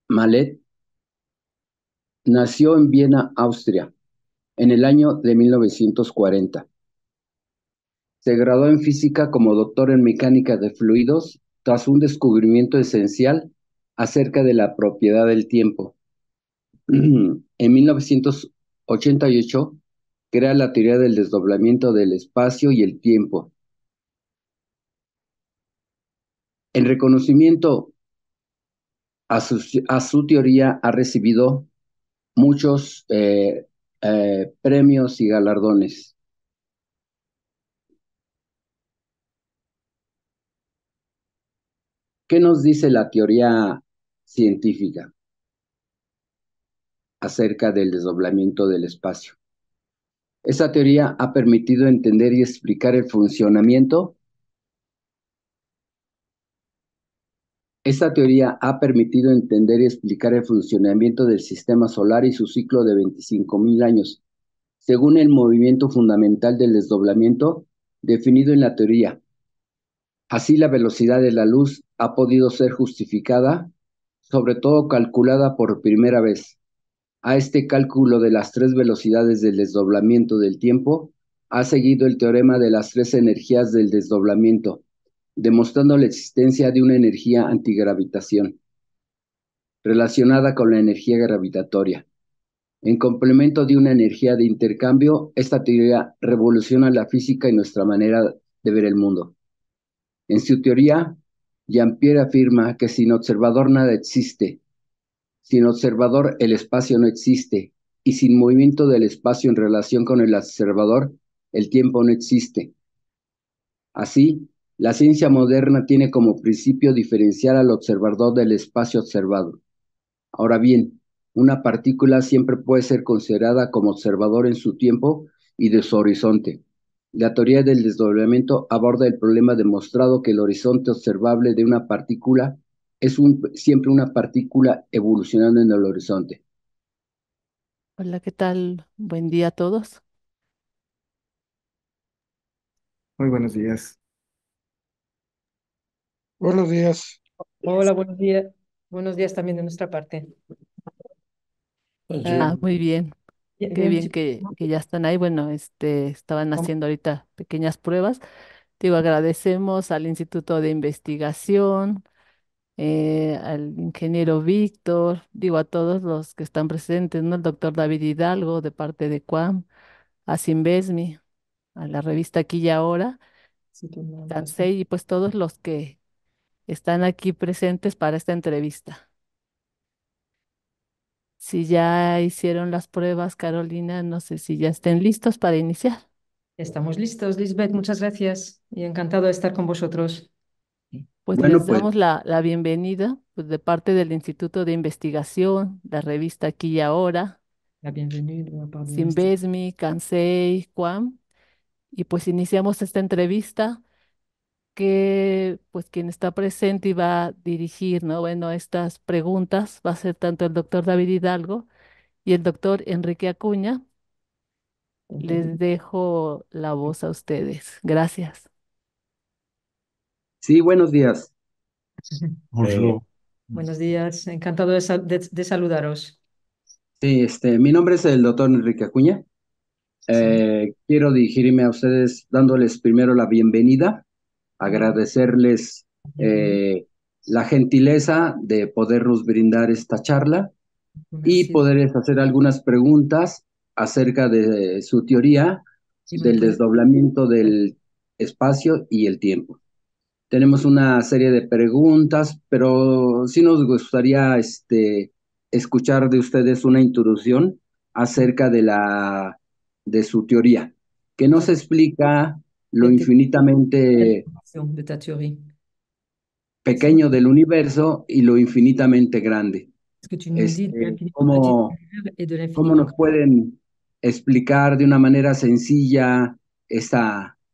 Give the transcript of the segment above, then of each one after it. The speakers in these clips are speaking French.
Mallet nació en Viena, Austria, en el año de 1940. Se graduó en física como doctor en mecánica de fluidos tras un descubrimiento esencial acerca de la propiedad del tiempo. En 1988 crea la teoría del desdoblamiento del espacio y el tiempo. En reconocimiento a su teoría ha recibido muchos premios y galardones. ¿Qué nos dice la teoría científica acerca del desdoblamiento del espacio? Esta teoría ha permitido entender y explicar el funcionamiento. Esta teoría ha permitido entender y explicar el funcionamiento del sistema solar y su ciclo de 25.000 años, según el movimiento fundamental del desdoblamiento definido en la teoría. Así, la velocidad de la luz ha podido ser justificada, sobre todo calculada por primera vez. A este cálculo de las tres velocidades del desdoblamiento del tiempo ha seguido el teorema de las tres energías del desdoblamiento, demostrando la existencia de una energía antigravitación relacionada con la energía gravitatoria. En complemento de una energía de intercambio, esta teoría revoluciona la física y nuestra manera de ver el mundo. En su teoría, Jean-Pierre afirma que sin observador nada existe. Sin observador el espacio no existe, y sin movimiento del espacio en relación con el observador, el tiempo no existe. Así, la ciencia moderna tiene como principio diferenciar al observador del espacio observado. Ahora bien, una partícula siempre puede ser considerada como observador en su tiempo y de su horizonte. La teoría del desdoblamiento aborda el problema demostrado que el horizonte observable de una partícula es siempre una partícula evolucionando en el horizonte. Hola, ¿qué tal? Buen día a todos. Muy buenos días. Buenos días. Hola, buenos días. Buenos días también de nuestra parte. Ah, Bonjour. muy bien. Qué Bien, bien que ya están ahí. Bueno, estaban haciendo ahorita pequeñas pruebas. Digo, agradecemos al Instituto de Investigación, al ingeniero Víctor, digo, a todos los que están presentes, ¿no? El doctor David Hidalgo de parte de CUAM, a Simbesmi, a la revista Aquí y Ahora, Tansei y pues todos los que están aquí presentes para esta entrevista. Si ya hicieron las pruebas, Carolina, no sé si ya estén listos para iniciar. Estamos listos, Lisbeth, muchas gracias y encantado de estar con vosotros. Pues Bueno, les pues damos la bienvenida pues, de parte del Instituto de Investigación, la revista Aquí y Ahora, La bienvenue de la part de l'Institut. Simbesmi, Cansei, Cuam, y pues iniciamos esta entrevista que pues quien está presente y va a dirigir, ¿no? Bueno, estas preguntas va a ser tanto el doctor David Hidalgo y el doctor Enrique Acuña. Les dejo la voz a ustedes. Gracias. sí, buenos días. Bonjour. Buenos días, encantado de saludaros. Sí, mi nombre es el doctor Enrique Acuña. Sí. Quiero dirigirme a ustedes dándoles primero la bienvenida, agradecerles eh, la gentileza de podernos brindar esta charla y Merci. poderles hacer algunas preguntas acerca de su teoría Y bueno, del pues, desdoblamiento del espacio y el tiempo. Tenemos una serie de preguntas, pero sí nos gustaría escuchar de ustedes una introducción acerca de su teoría, que nos explica lo la infinitamente définition de ta théorie. pequeño del universo y lo infinitamente grande. Ce que tu nous dis de l'infiniment petit de ¿Cómo, l'univers et de cómo l'infiniment nos grand. pueden explicar de una manera sencilla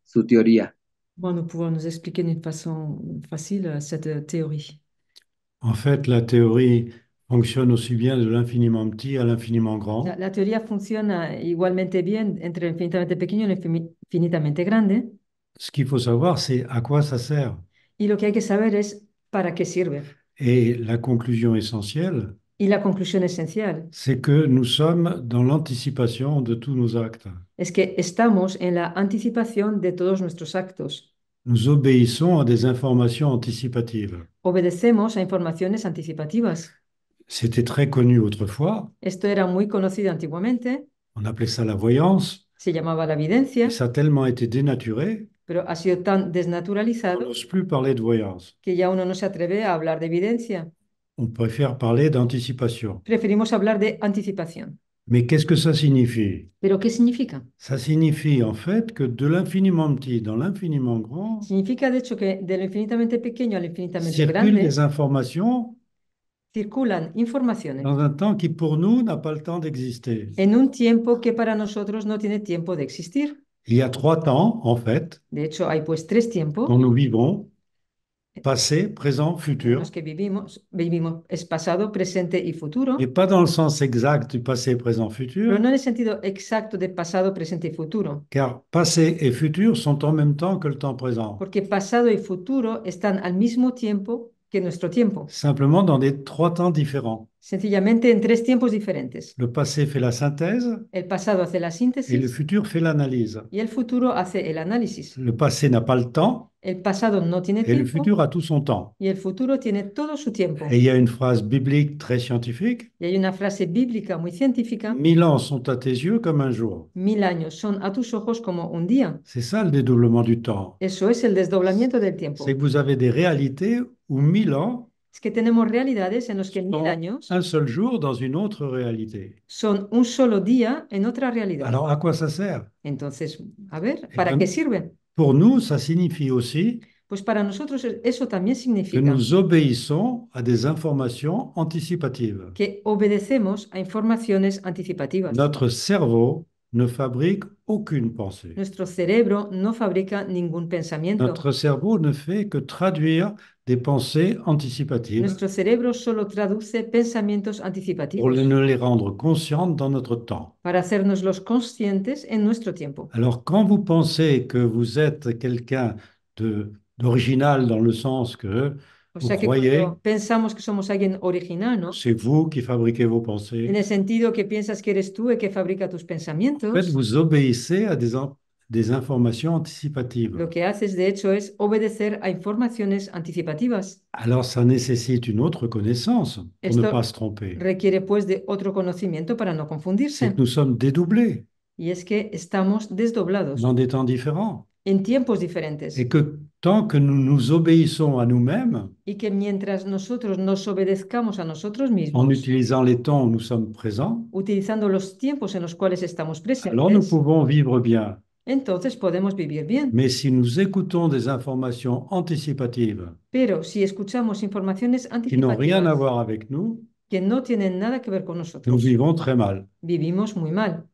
su teoría? Comment nous pouvons nous expliquer d'une façon facile cette théorie? En fait, la théorie fonctionne aussi bien de l'infiniment petit à l'infiniment grand. La teoría funciona igualmente bien entre el infinitamente pequeño y el infinitamente grande. Ce qu'il faut savoir, c'est à quoi ça sert. Y lo que hay que saber es para qué sirve. Et la conclusion essentielle, Y la conclusión esencial c'est que nous sommes dans l'anticipation de tous nos actes. es que estamos en la anticipación de todos nuestros actos. Nous obéissons à des informations anticipatives. Obedecemos a informaciones anticipativas. C'était très connu autrefois, Esto era muy conocido antiguamente, on appelait ça la voyance, se llamaba la et evidencia, ça a tellement été dénaturé pero ha sido tan qu'on desnaturalizado n'ose plus parler de voyance. que ya uno no se atreve a hablar de evidencia. On préfère parler d'anticipation. Preferimos hablar de anticipación. Mais qu'est-ce que ça signifie? ¿Pero qué significa? Ça signifie en fait que de l'infiniment petit dans l'infiniment grand Significa, de hecho, que de lo infinitamente pequeño al infinitamente circulent grande des informations circulan informaciones dans un temps qui pour nous n'a pas le temps d'exister. en un tiempo que para nosotros no tiene tiempo de existir. Il y a 3 temps en fait De hecho, hay pues tres tiempos dont nous vivons, passé, présent, en futur, los que vivimos es pasado, presente y futuro, et pas dans le sens exact du passé, présent, pero futur, no en el sentido exacto de pasado, presente y futuro, car passé et futur sont en même temps que le temps présent, porque pasado y futuro están al mismo tiempo que nuestro tiempo, simplement dans des 3 temps différents. sencillamente en tres tiempos diferentes. Le passé fait la synthèse El pasado hace la et le síntesis futur fait l'analyse. y el futuro hace el análisis. Le passé n'a pas le temps El pasado no tiene et le tiempo futur a tout son temps. y el futuro tiene todo su tiempo. Et il y a une phrase biblique très scientifique, Y hay una frase bíblica muy científica: 1000 ans sont à tes yeux comme un jour. 1000 años son a tus ojos como un día. C'est ça le dédoublement du temps. Eso es el desdoblamiento del tiempo. C'est que vous avez des réalités où 1000 ans Es que tenemos realidades en las que 1000 sont años un seul jour dans une autre réalité. son un solo día en otra realidad. Alors à quoi ça sert? Entonces, a ver, Eh ¿para bien, qué sirve? Pour nous, ça signifie aussi Pues para nosotros eso también que significa nous obéissons à des informations anticipatives. que obedecemos a informaciones anticipativas. Notre cerveau ne fabrique aucune pensée. Nuestro cerebro no fabrica ningún pensamiento. Notre cerveau ne fait que traduire des pensées anticipatives Nuestro cerebro solo traduce pensamientos pour anticipativos ne les rendre conscientes dans notre temps. para hacernoslos conscientes en nuestro tiempo. Alors, quand vous pensez que vous êtes quelqu'un d'original dans le sens que O vous sea que croyez cuando pensamos que somos alguien original, ¿no? c'est vous qui fabriquez vos En pensées, el sentido que piensas que eres tú el que fabrica tus en fait, pensamientos, vous obéissez à des informations anticipatives. lo que haces de hecho es obedecer a informaciones anticipativas. Alors, ça nécessite une autre connaissance pour ne Esto pas se tromper. requiere pues de otro conocimiento para no C'est confundirse. que nous sommes dédoublés Y es que estamos desdoblados dans des temps différents. en tiempos diferentes. Et que tant que nous nous obéissons à nous-mêmes, Y que mientras nosotros nos obedezcamos a nosotros en mismos, utilisant les temps où nous sommes présents, utilizando los tiempos en los cuales estamos alors nous presentes, pouvons vivre bien. entonces podemos vivir bien. Mais si nous écoutons des informations anticipatives Pero si escuchamos informaciones qui n'ont rien à anticipativas voir avec nous, que no tienen nada que ver con nous nosotros, vivons très mal. vivimos muy mal.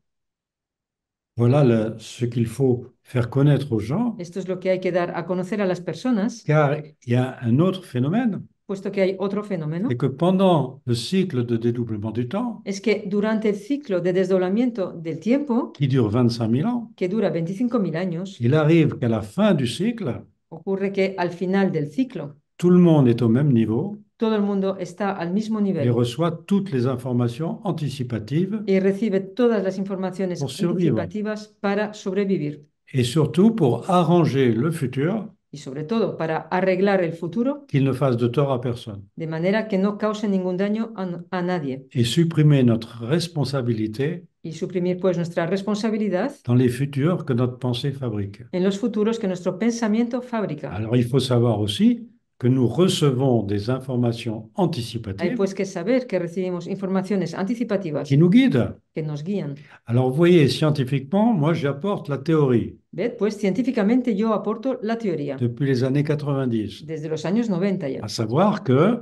Voilà ce qu'il faut faire connaître aux gens, Esto es lo que hay que dar a conocer a las personas, car il y a un autre phénomène, puesto que hay otro fenómeno, c'est que pendant le cycle de dédoublement du temps, es que durante el ciclo de desdoblamiento del tiempo, qui dure 25 000 ans, que dura 25.000 años, il arrive qu'à la fin du cycle, ocurre que al final del ciclo tout le monde est au même niveau todo el mundo está al mismo et nivel reçoit toutes les informations anticipatives y recibe todas las informaciones pour survivre anticipativas para sobrevivir et surtout pour arranger le futur, y sobre todo para arreglar el futuro qu'il ne fasse de tort à personne de manera que no cause ningún daño a nadie et supprimer notre responsabilité y suprimir pues nuestra responsabilidad dans les futurs que notre pensée fabrique. en los futuros que nuestro pensamiento fabrica. Alors il faut savoir aussi que nous recevons des informations Hay anticipatives pues que saber que recibimos informaciones anticipativas qui nous guident. que nos guían. Alors vous voyez, scientifiquement, moi j'apporte la théorie ¿Ved? Pues científicamente yo aporto la teoría depuis les années 90, desde los años 90 ya. à savoir que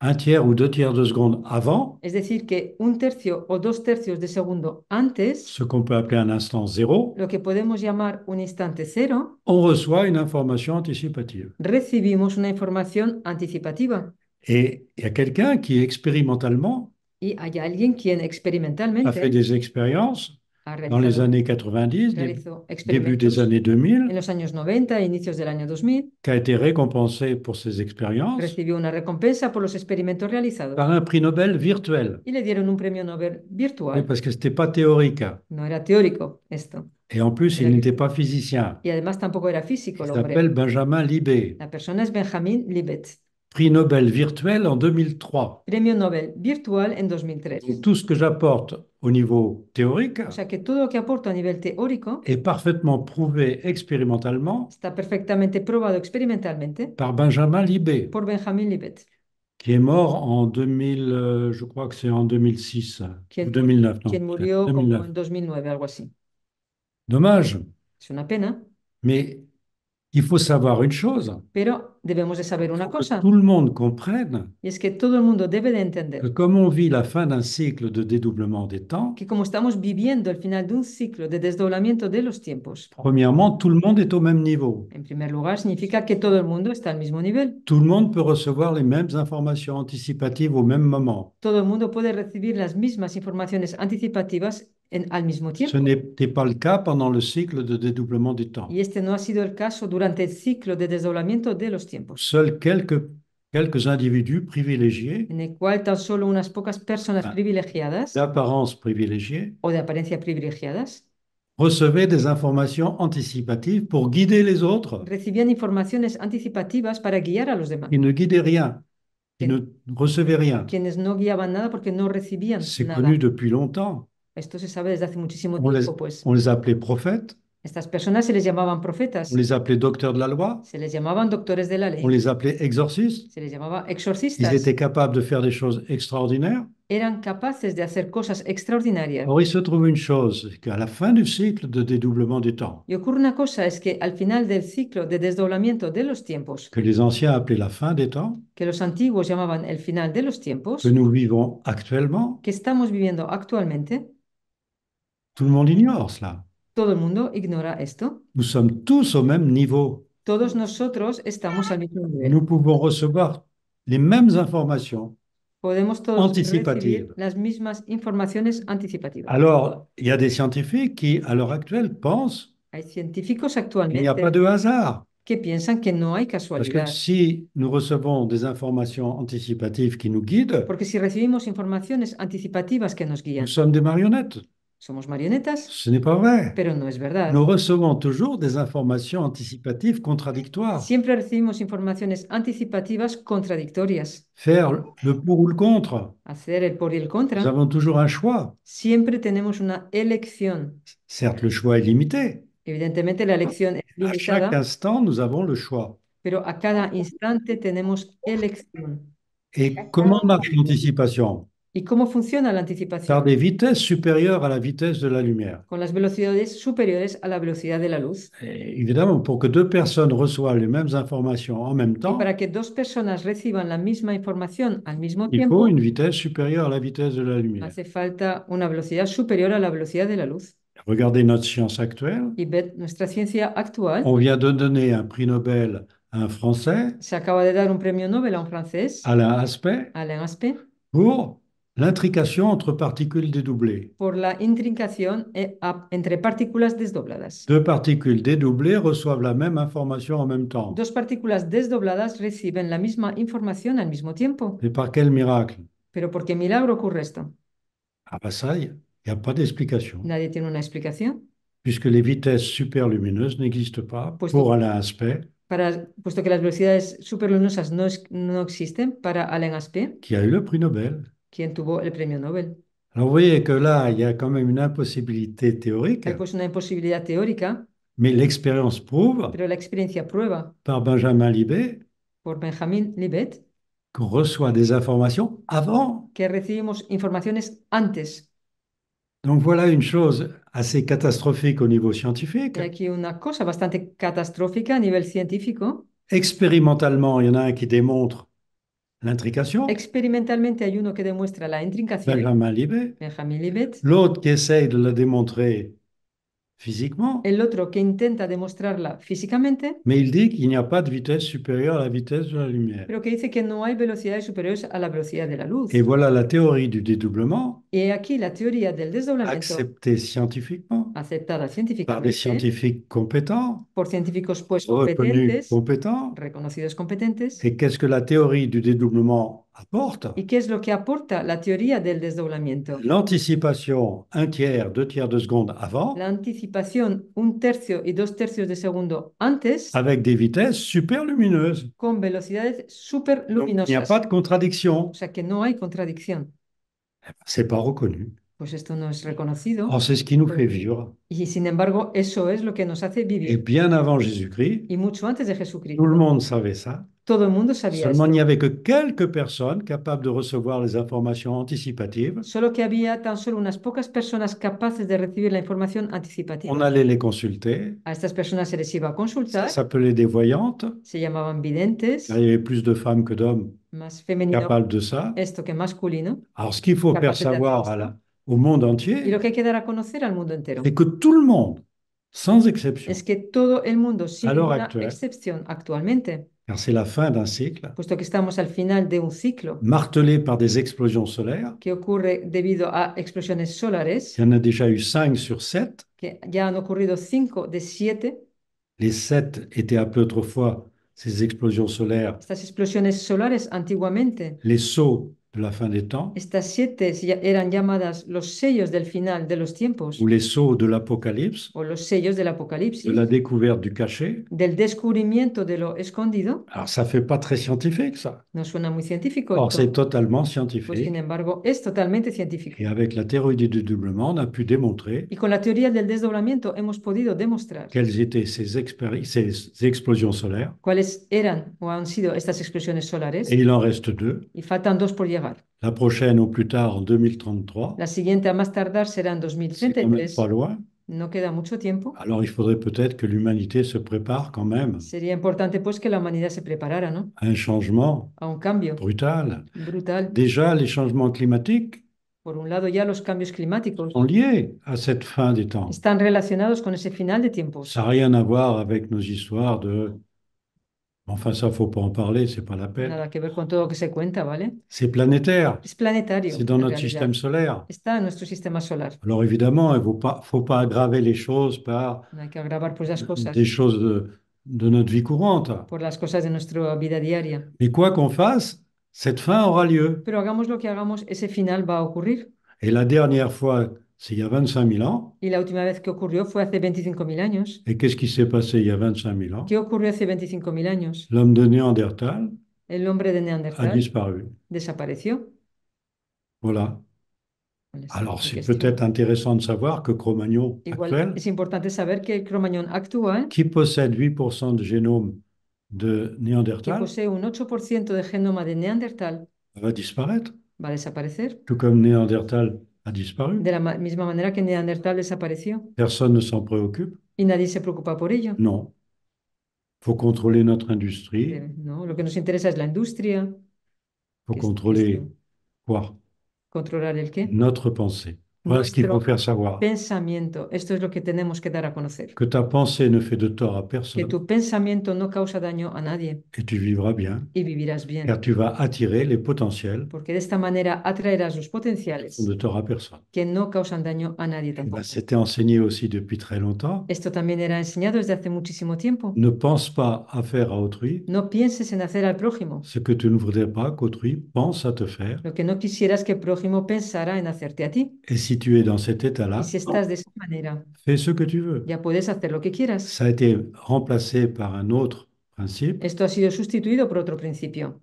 un tiers ou 2 tiers de seconde avant, Es decir, que un tercio o 2 tercios de segundo antes, ce qu'on peut appeler un instant zéro, lo que podemos llamar un instante cero, on reçoit une information anticipative. recibimos una información anticipativa. Et il y a quelqu'un qui expérimentalement Y hay alguien quien a fait experimentalmente des expériences ha dans les realizado, années 90, realizó début des experimentos années en 2000, los años 90 e inicios del año 2000. qui a été récompensé pour ses expériences Recibió una recompensa por los experimentos realizados par un prix Nobel virtuel. y le dieron un premio Nobel Oui, virtual. parce que ce n'était pas théorique. No era teórico esto. Et en plus, il Era que- n'était pas physicien. Y además tampoco era físico Il el hombre. s'appelle Benjamin Libet. La persona es Benjamin Libet. Prix Nobel virtuel en 2003. Premio Nobel virtual en 2003. Donc, tout ce que j'apporte au niveau théorique O sea que todo lo que aporto a nivel teórico est parfaitement prouvé expérimentalement está perfectamente probado experimentalmente par Benjamin Libet, por Benjamin Libet, qui est mort en 2000, je crois que c'est en 2006 quien, ou 2009, non, quien murió como 2009. en 2009, algo así. Dommage, Es una pena, mais il faut savoir une chose, pero debemos de saber una que cosa, tout le monde comprenne y es que todo el mundo debe de que entender comme on vit la fin d'un cycle de dédoublement des temps, que como estamos viviendo el final de un ciclo de desdoblamiento de los tiempos, premièrement, tout le monde est au même niveau. en primer lugar, significa que todo el mundo está al mismo nivel. Tout le monde peut recevoir les mêmes informations anticipatives au même moment. Todo el mundo puede recibir las mismas informaciones anticipativas al mismo Ce tiempo. n'était pas le cas pendant le cycle de dédoublement des temps. Y este no ha sido el caso durante el ciclo de desdoblamiento de los tiempos, Seuls quelques individus privilégiés, en el cual tan solo unas pocas personas Ah. privilegiadas d'apparence privilégiée, o de apariencia privilegiadas recevaient des informations anticipatives pour guider les autres recibían informaciones anticipativas para guiar a los demás, qui ne guidaient rien, qui ne recevaient rien. quienes no guiaban nada porque no recibían C'est nada. connu depuis longtemps. Esto se sabe desde hace muchísimo On les, tiempo, pues. on les appelait prophètes, Estas personas se les llamaban profetas, on les appelait docteurs de la loi, se les llamaban doctores de la on ley, les appelait exorcistes. se les llamaba Ils exorcistas. étaient capables de faire des choses extraordinaires. Eran capaces de hacer cosas extraordinarias. Or, il se trouve une chose, c'est qu'à la fin du cycle de dédoublement des temps, Y ocurre una cosa, es que al final del ciclo de desdoblamiento de los tiempos, que les anciens appelaient la fin des temps, que los antiguos llamaban el final de los tiempos, que nous vivons actuellement, que estamos viviendo actualmente, tout le monde ignore cela. todo el mundo ignora esto. Nous sommes tous au même niveau. Todos nosotros estamos al mismo nivel. Nous pouvons recevoir les mêmes informations. Podemos todos Anticipativas. recibir las mismas informaciones anticipativas. Alors, il y a des scientifiques qui, à l'heure actuelle, pensent Hay científicos qu'il n'y a pas actualmente de hasard. que piensan que no hay Parce que casualidad. si nous recevons des informations anticipatives qui nous guident, Porque si recibimos informaciones anticipativas que nos guían, nous sommes des marionnettes. somos marionetas, Ce n'est pas vrai. pero no es verdad. Nous recevons toujours des informations anticipatives contradictoires. Siempre recibimos informaciones anticipativas contradictorias. Faire le pour ou le contre. Hacer el por y el Nous contra. avons toujours un choix. Siempre tenemos una elección. Certes, le choix est limité. Evidentemente la elección es À chaque limitada, instant, nous avons le choix. pero a cada instante tenemos elección. Et comment marche l'anticipation? ¿Y cómo funciona la Par anticipación? des vitesses supérieures à la vitesse de la lumière. Con las velocidades superiores a la velocidad de la luz. Et évidemment, pour que deux personnes reçoivent les mêmes informations en même Y temps, para que dos personas reciban la misma información al mismo il faut tiempo, une vitesse supérieure à la vitesse de la lumière. hace falta una velocidad superior a la velocidad de la luz. Regardez notre science actuelle. Y ved nuestra ciencia actual. On vient de donner un prix Nobel à un Français, Se acaba de dar un premio Nobel a un francés, Alain Aspect, Alain Aspect, pour l'intrication entre particules dédoublées. por la intrincación entre partículas desdobladas. Deux particules dédoublées reçoivent la même information en même temps. Dos partículas desdobladas reciben la misma información al mismo tiempo. Et par quel miracle? Pero ¿por qué milagro ocurre esto? Ah ben ça, il n'y a pas d'explication, Nadie tiene una explicación. puisque les vitesses superlumineuses n'existent pas Pues pour Alain Aspect, Puesto que las velocidades superluminosas no existen para Alain Aspect, qui a eu le prix Nobel. quien tuvo el premio Nobel. Alors vous voyez que là, il y a quand même une impossibilité théorique, Hay pues una imposibilidad teórica, mais l'expérience prouve, pero la experiencia prueba par Benjamin Libet, por Benjamin Libet qu'on reçoit des informations avant. que recibimos informaciones antes. Donc voilà une chose assez catastrophique au niveau scientifique. Hay aquí una cosa bastante catastrófica a nivel científico. Expérimentalement, il y en a un qui démontre l'intrication, Experimentalmente hay uno que demuestra la intrincación, Benjamin Libet. Benjamin Libet, L'autre qui essaye de la démontrer physiquement, el otro que intenta demostrarla físicamente, mais il dit qu'il n'y a pas de vitesse supérieure à la vitesse de la lumière. pero que dice que no hay velocidades superiores a la velocidad de la luz. Et voilà la théorie du dédoublement, Y aquí la teoría del desdoblamiento, acceptée scientifiquement aceptada par des científicamente scientifiques compétents, por científicos pues reconnus competentes, compétents. reconocidos competentes. Et qu'est-ce que la théorie du dédoublement apporte? ¿Y qué es lo que aporta la teoría del desdoblamiento? L'anticipation 1/3, 2/3 de seconde avant, La anticipación 1/3 y 2/3 de segundo antes, avec des vitesses super lumineuses. con velocidades súper Donc, il n'y a luminosas. pas de contradiction. O sea que no hay contradicción. C'est pas reconnu. Pues esto no es reconocido. Or, c'est ce qui nous fait vivre. Y sin embargo, eso es lo que nos hace Et vivir. bien avant Jésus-Christ, Y mucho antes de tout le Jesucristo, monde savait ça. todo el mundo sabía Seulement, il n'y esto. avait que quelques personnes capables de recevoir les informations anticipatives. Solo que había tan solo unas pocas personas capaces de recibir la información On anticipativa. allait les consulter. A estas personas se les iba a Ça consultar, s'appelait des voyantes. se llamaban videntes, Il y avait plus de femmes que d'hommes más femenino capables de ça. esto que masculino. Alors, ce qu'il faut faire Capaces de savoir hacer esto. au monde Y entier, lo que hay que dar a conocer al mundo entero c'est que tout le monde, sans exception, es que todo el mundo, sin À l'heure ninguna actuelle. excepción actualmente, car c'est la fin d'un cycle, puesto que estamos al final de un ciclo martelé par des explosions solaires. que ocurre debido a explosiones solares, Il y en a déjà eu 5 sur 7. que ya han ocurrido 5 de 7. Les 7 étaient appelés autrefois, ces explosions solaires, Estas explosiones solares antiguamente, les sceaux de la fin des temps estas 7 eran llamadas los sellos del final de los tiempos ou les sceaux de l'Apocalypse, o los sellos del de Apocalipsis, la découverte du cachet. del descubrimiento de lo escondido. Alors, ça fait pas très scientifique, ça. No suena muy científico Or, c'est esto, totalement pues sin scientifique. embargo es totalmente científico. Et avec la théorie du dédoublement, on a pu démontrer Y con la teoría del desdoblamiento hemos podido demostrar quelles étaient ces explosions solaires. cuáles eran o han sido estas explosiones solares, Et il en reste 2. y faltan 2 por llegar. La prochaine au plus tard en 2033. La siguiente a más tardar será en C'est quand même 2033. pas loin. No queda mucho tiempo. Alors il faudrait peut-être que l'humanité se prépare quand même Sería importante pues que la humanidad se preparara, ¿no? à un changement A un cambio brutal. brutal. Déjà, les changements climatiques Por un lado, ya los cambios climáticos sont liés à cette fin des temps. están relacionados con ese final de tiempos. Ça n'a rien à voir avec nos histoires de... Enfin, ça, faut pas en parler, c'est pas la peine. Nada que ver con todo lo que se cuenta, ¿vale? C'est planétaire, Es planetario, c'est dans en notre realidad. système solaire. Está en nuestro sistema solar. Alors évidemment, il ne faut pas aggraver les choses par No hay que agravar pues las cosas des choses de notre vie courante. por las cosas de nuestra vida diaria. Mais quoi qu'on fasse, cette fin aura lieu. Pero hagamos lo que hagamos, ese final va a ocurrir. Et la dernière fois, c'est il y a 25 000 ans. Y la última vez que ocurrió fue hace 25.000 años. Et qu'est-ce qui s'est passé il y a 25 000 ans? ¿Qué ocurrió hace 25.000 años? L'homme de Néandertal El hombre de a Neandertal disparu. desapareció. Voilà. Pues, Alors, en c'est cuestión. peut-être intéressant de savoir que Cro-Magnon Igual actuel, es importante saber que el Cromañón actual, qui possède 8% de génome de que Néandertal, posee un 8% de genoma de Neandertal, va disparaître, va a desaparecer. tout comme Néandertal a disparu. De la misma manera que Neandertal desapareció. Personne ne s'en préoccupe. Y nadie se preocupa por ello. Non. Il faut contrôler notre industrie. No, lo que nos interesa es la industria. Il faut que es contrôler esto. quoi? ¿Controlar el qué? Notre pensée. Voilà ce qu'il faut Nuestro faire savoir. pensamiento. Esto es lo que tenemos que dar a conocer. Que ta pensée ne fait de tort à Que personne tu pensamiento no causa daño a nadie et tu vivras bien, y vivirás bien. car tu vas attirer les potentiels Porque de esta manera atraerás los qui font potenciales de tort à personne. que no causan daño a nadie Eh ben, tampoco. c'était enseigné aussi depuis très longtemps. Esto también era enseñado desde hace muchísimo tiempo. Ne pense pas à faire à autrui No pienses en hacer al prójimo ce que tu ne voudrais pas qu'autrui pense à te faire. lo que no quisieras que el prójimo pensara en hacerte a ti. Et si tu es dans cet état-là, Y si estás de esa manera, fais ce que tu veux. ya puedes hacer lo que quieras. Ça a été remplacé par un autre principe. Esto ha sido sustituido por otro principio.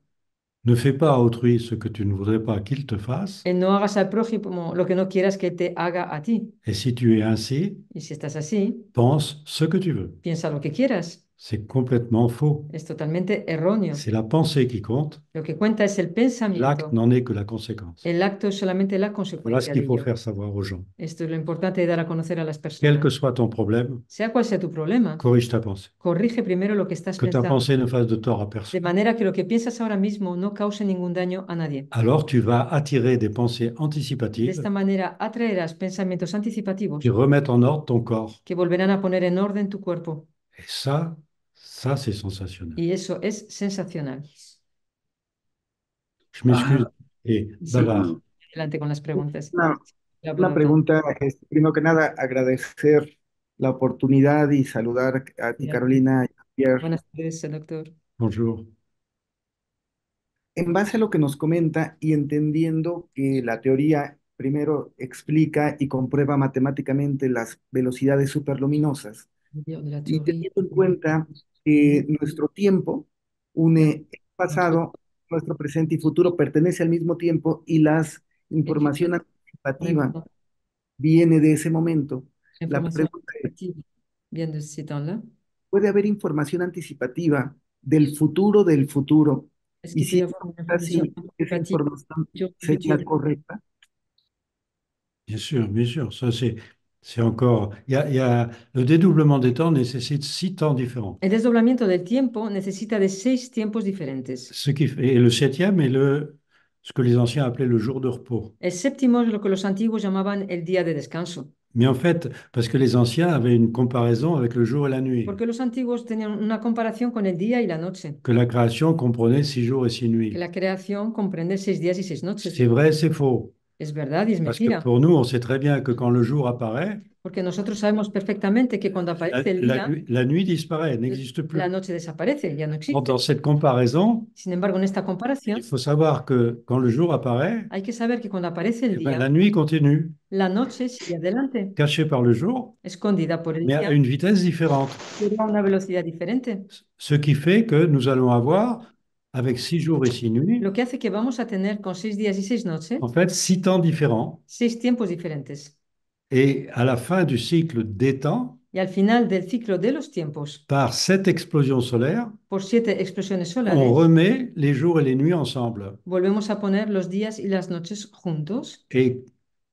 Ne fais pas à autrui ce que tu ne voudrais pas qu'il te fasse. El no hagas al prójimo lo que no quieras que te haga a ti. Et si tu es ainsi, Y si estás así, pense ce que tu veux. piensa lo que quieras. C'est complètement faux. Es totalmente erróneo. C'est la pensée qui compte. Lo que cuenta es el L'acte pensamiento. n'en est que la conséquence. El acto es solamente la Voilà ce consecuencia de qu'il faut ello. faire savoir aux gens. Esto es lo importante de dar a conocer a las Quel que personas. soit ton problème, Sea cual sea tu problema, corrige ta pensée. corrige primero lo que estás Que ta pensando, pensée ne fasse de tort à de personne. manera que lo que piensas ahora mismo no cause ningún daño a nadie. Alors tu vas attirer des pensées De anticipatives esta manera atraerás pensamientos anticipativos qui remettent en ordre ton corps. que volverán a poner en orden tu cuerpo. Et ça c'est sensationnel. Y eso es sensacional. Je m'excuse Ah, et Sí. bavard. Adelante con las preguntas. Una, La una pelota. pregunta, primero que nada, agradecer la oportunidad y saludar a ti, Ya. Carolina y a Pierre. Buenas tardes, doctor. Bonjour. En base a lo que nos comenta y entendiendo que la teoría primero explica y comprueba matemáticamente las velocidades superluminosas, De la y teoría. teniendo en cuenta que nuestro tiempo une el pasado, nuestro presente y futuro pertenece al mismo tiempo y las información anticipativa viene de ese momento. La Información pregunta es, anticipativa viene de ese temps-là. ¿puede haber información anticipativa del futuro? Est-ce Y qu'il peut y si avoir une es information así, esa anticipative información du sería futur? correcta. Bien sûr, bien sûr. Ça c'est encore. Le dédoublement des temps nécessite 6 temps différents. El desdoblamiento del tiempo necesita de 6 tiempos diferentes. Et le septième est ce que les anciens appelaient le jour de repos. El séptimo es lo que los antiguos llamaban el día de descanso, Mais en fait, parce que les anciens avaient une comparaison avec le jour et la nuit, porque los antiguos tenían una comparación con el día y la noche, que la création comprenait 6 jours et 6 que nuits. la creación comprende 6 días y 6 noches. C'est vrai, c'est faux. Es verdad y es Parce que mentira, pour nous, on sait très bien que quand le jour apparaît, porque nosotros sabemos perfectamente que cuando aparece el día, la nuit disparaît, n'existe plus. la noche desaparece, ya no existe. Dans cette comparaison, Sin embargo, en esta comparación, il faut savoir que quand le jour apparaît, hay que saber que cuando aparece eh el ben, día, la nuit continue, la noche sigue adelante, cachée par le jour, escondida por el mais à día, une vitesse différente. pero a una velocidad diferente. Ce qui fait que nous allons avoir, avec 6 jours et 6 nuits, Lo que hace que vamos a tener con 6 días y 6 noches, en fait 6 temps différents. 6 tiempos diferentes. Et à la fin du cycle des temps, Y al final del ciclo de los tiempos, par 7 explosions solaires, por 7 explosiones on solares, remet les jours et les nuits ensemble. volvemos a poner los días y las noches juntos. Et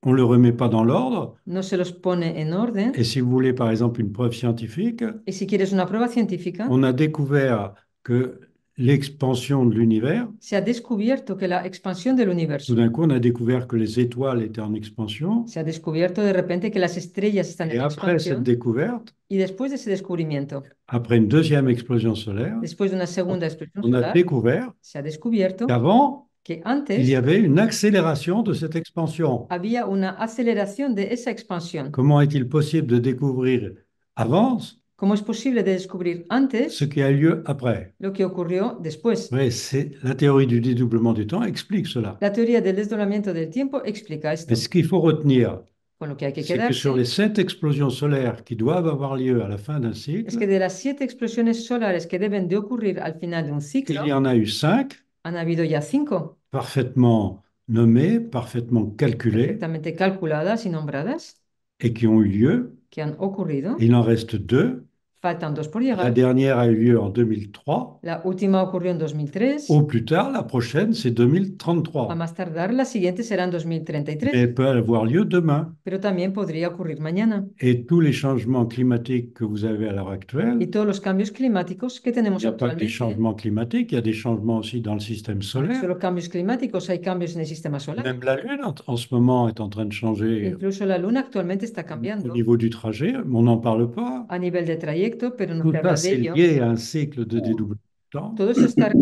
on ne le remet pas dans l'ordre. No se los pone en orden. Et si vous voulez, par exemple, une preuve scientifique, Y si quieres una prueba científica, on a découvert que l'expansion de l'univers, se ha descubierto que la expansión del tout universo, d'un coup, on a découvert que les étoiles étaient en expansion. se ha descubierto de repente que las estrellas están Et en après cette expansión. découverte, Y después de ese descubrimiento, après une deuxième explosion solaire, después de una segunda explosión on a solar, découvert se ha descubierto qu'avant, que il antes y avait une accélération de cette expansion. había una aceleración de esa expansión. Comment est-il possible de découvrir avant ¿Cómo es posible de descubrir antes ce qui a eu lieu après? lo que ocurrió después? Oui, c'est la théorie du dédoublement du temps explique cela. La teoría del desdoblamiento del tiempo explica esto. Mais ce qu'il faut retenir, Con lo que hay que c'est que sur les quedarse 7 explosions solaires qui doivent avoir lieu à la fin d'un es que cycle, de las 7 explosiones solares que deben de ocurrir al final de un ciclo, il y en a eu 5 han habido ya 5 parfaitement nommées, parfaitement calculées perfectamente calculadas y nombradas et qui ont eu lieu. que han ocurrido. Il en reste 2. Faltan 2 por La llegar. dernière a eu lieu en 2003. La última ocurrió en 2003. Au plus tard, la prochaine, c'est A 2033. más tardar, la siguiente será en Mais 2033, elle peut avoir lieu demain. pero también podría ocurrir mañana. Et tous les changements climatiques que vous avez à l'heure Y actuelle, todos los cambios climáticos que il tenemos n'y a pas que des actualmente, changements climatiques, il y a des changements aussi dans le système no hay solaire. solo cambios climáticos, hay cambios en el sistema solar. Même la Lune, en ce moment, est en train de changer Incluso la Luna actualmente está au cambiando niveau du trajet, mais on n'en parle pas. a nivel de trayecto, pero no Tout se habla ça, de c'est ello. lié à un cycle de dédoublement du temps. Todo eso está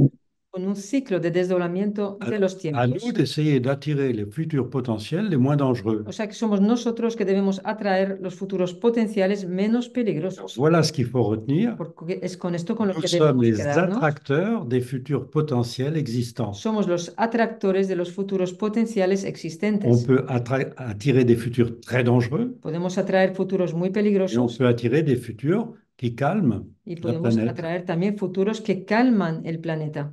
con un ciclo de desdoblamiento de los À nous tiempos. d'essayer d'attirer les futurs potentiels les moins dangereux. O sea que somos nosotros que debemos atraer los futuros potenciales menos peligrosos. Voilà ce qu'il faut retenir. Porque es con esto con lo Nous que sommes debemos les quedarnos. attracteurs des futurs potentiels existants. Somos los atractores de los futuros potenciales On existentes. peut attirer des futurs très dangereux Podemos atraer futuros muy et on peligrosos peut attirer des futurs qui calment y la podemos planète. atraer también futuros que calman el planeta.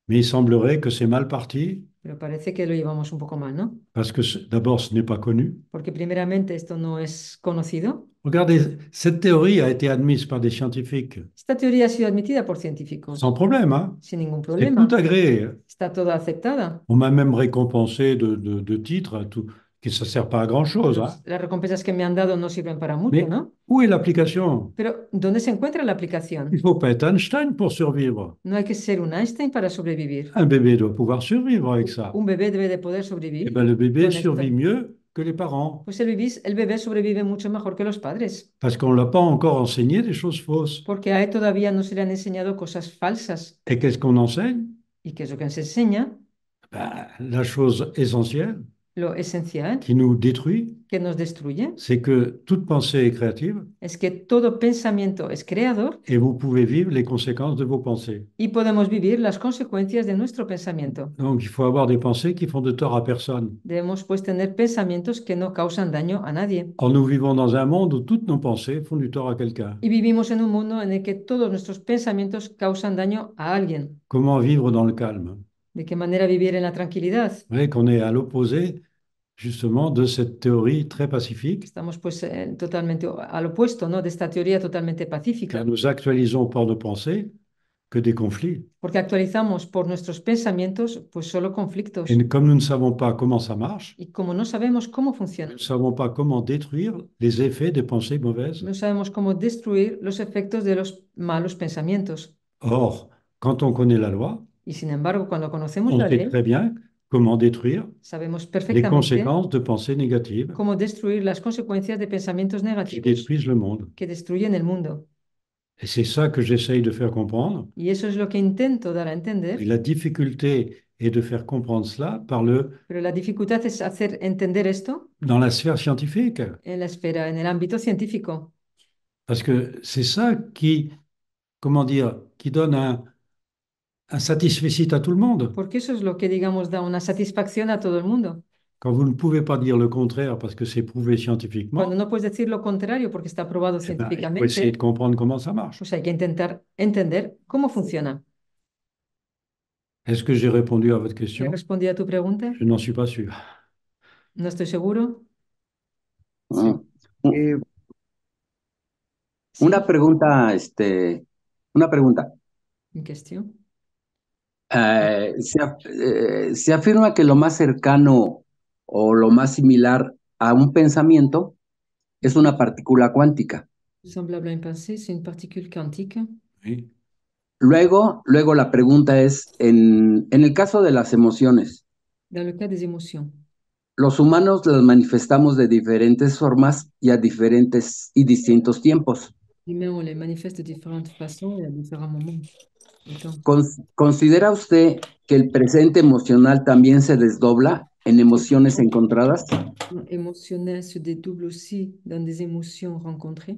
Mais il semblerait que c'est mal parti Pero parece que lo llevamos un poco mal, ¿no? parce que d'abord, ce n'est pas connu. Porque primeramente esto no es conocido. Regardez, cette théorie a été admise par des scientifiques Esta teoría ha sido admitida por científicos sans problème, hein. sin ningún C'est problema. tout agréé. Está toda aceptada. On m'a même récompensé de titres, tout, que ça ne sert pas à grand-chose, hein. Las recompensas que me han dado no sirven para mucho, Mais ¿no? où est l'application? Pero ¿dónde se encuentra la aplicación? Il ne faut pas être Einstein pour survivre. No hay que ser un Einstein para sobrevivir. Un bébé doit pouvoir survivre avec ça. Un bebé debe de poder Eh sobrevivir ben, le bébé con esto. survit mieux que les parents Pues el bebé sobrevive mucho mejor que los padres, parce qu'on ne l'a pas encore enseigné des choses fausses. porque a él todavía no se le han enseñado cosas falsas. Et qu'est-ce qu'on enseigne? ¿Y qué es lo que se enseña? Ben, la chose essentielle Lo esencial qui nous détruit, que nos destruye c'est que toute pensée est créative es que todo pensamiento es creador et vous pouvez vivre les conséquences de vos pensées. y podemos vivir las consecuencias de nuestro pensamiento. Donc, il faut avoir des pensées qui font de tort à personne. Debemos pues tener pensamientos que no causan daño a nadie. Or, nous vivons dans un monde où toutes nos pensées font du tort à quelqu'un. Y vivimos en un mundo en el que todos nuestros pensamientos causan daño a alguien. Comment vivre dans le calme? ¿De qué manera vivir en la tranquilidad? Vous voyez qu'on est à l'opposé, justement, de cette théorie très pacifique, Estamos pues totalmente al opuesto, ¿no? De esta teoría totalmente pacífica, car nous actualisons par nos pensées que des conflits. porque actualizamos por nuestros pensamientos pues solo conflictos. Et comme nous ne savons pas comment ça marche, Y como no sabemos cómo nous funciona, ne savons pas comment détruire les effets des pensées mauvaises. no sabemos cómo destruir los efectos de los malos pensamientos. Or, quand on connaît la loi, Y sin embargo, cuando conocemos on la sait ley, très bien comment détruire sabemos les perfectamente conséquences de pensées négatives cómo destruir las consecuencias de pensamientos qui negativos détruisent le monde. que destruyen el mundo. Et c'est ça que j'essaye de faire comprendre. Y eso es lo que intento dar a Et entender, la difficulté est de faire comprendre cela pero la dificultad es hacer entender esto dans la sphère scientifique. en la esfera, en el ámbito científico, Parce que c'est ça qui, comment dire, qui donne un satisfecit à tout le monde. porque eso es lo que, digamos, da una satisfacción a todo el mundo. Quand vous ne pouvez pas dire le contraire parce que c'est prouvé Cuando scientifiquement, no puedes decir lo contrario porque está probado eh ben, il faut essayer científicamente, de comprendre comment ça marche. pues hay que intentar entender cómo funciona. Est-ce que j'ai répondu à votre ¿He question? respondido a tu pregunta? Je n'en suis pas sûr. No estoy seguro. Ah, Eh, Sí, Una pregunta, una pregunta. en cuestión. Se afirma que lo más cercano o lo más similar a un pensamiento es una partícula cuántica. Semblable à une pensée, c'est une particule quantique. Oui. Luego la pregunta es, en el caso de las emociones, Dans le cas des émotions, los humanos las manifestamos de diferentes formas y a diferentes y distintos tiempos. les humains, on les manifeste de différentes façons et à différents moments du temps. ¿Considera usted que el presente emocional también se desdobla en emociones encontradas? Émotionnel se dédouble aussi dans des émotions rencontrées.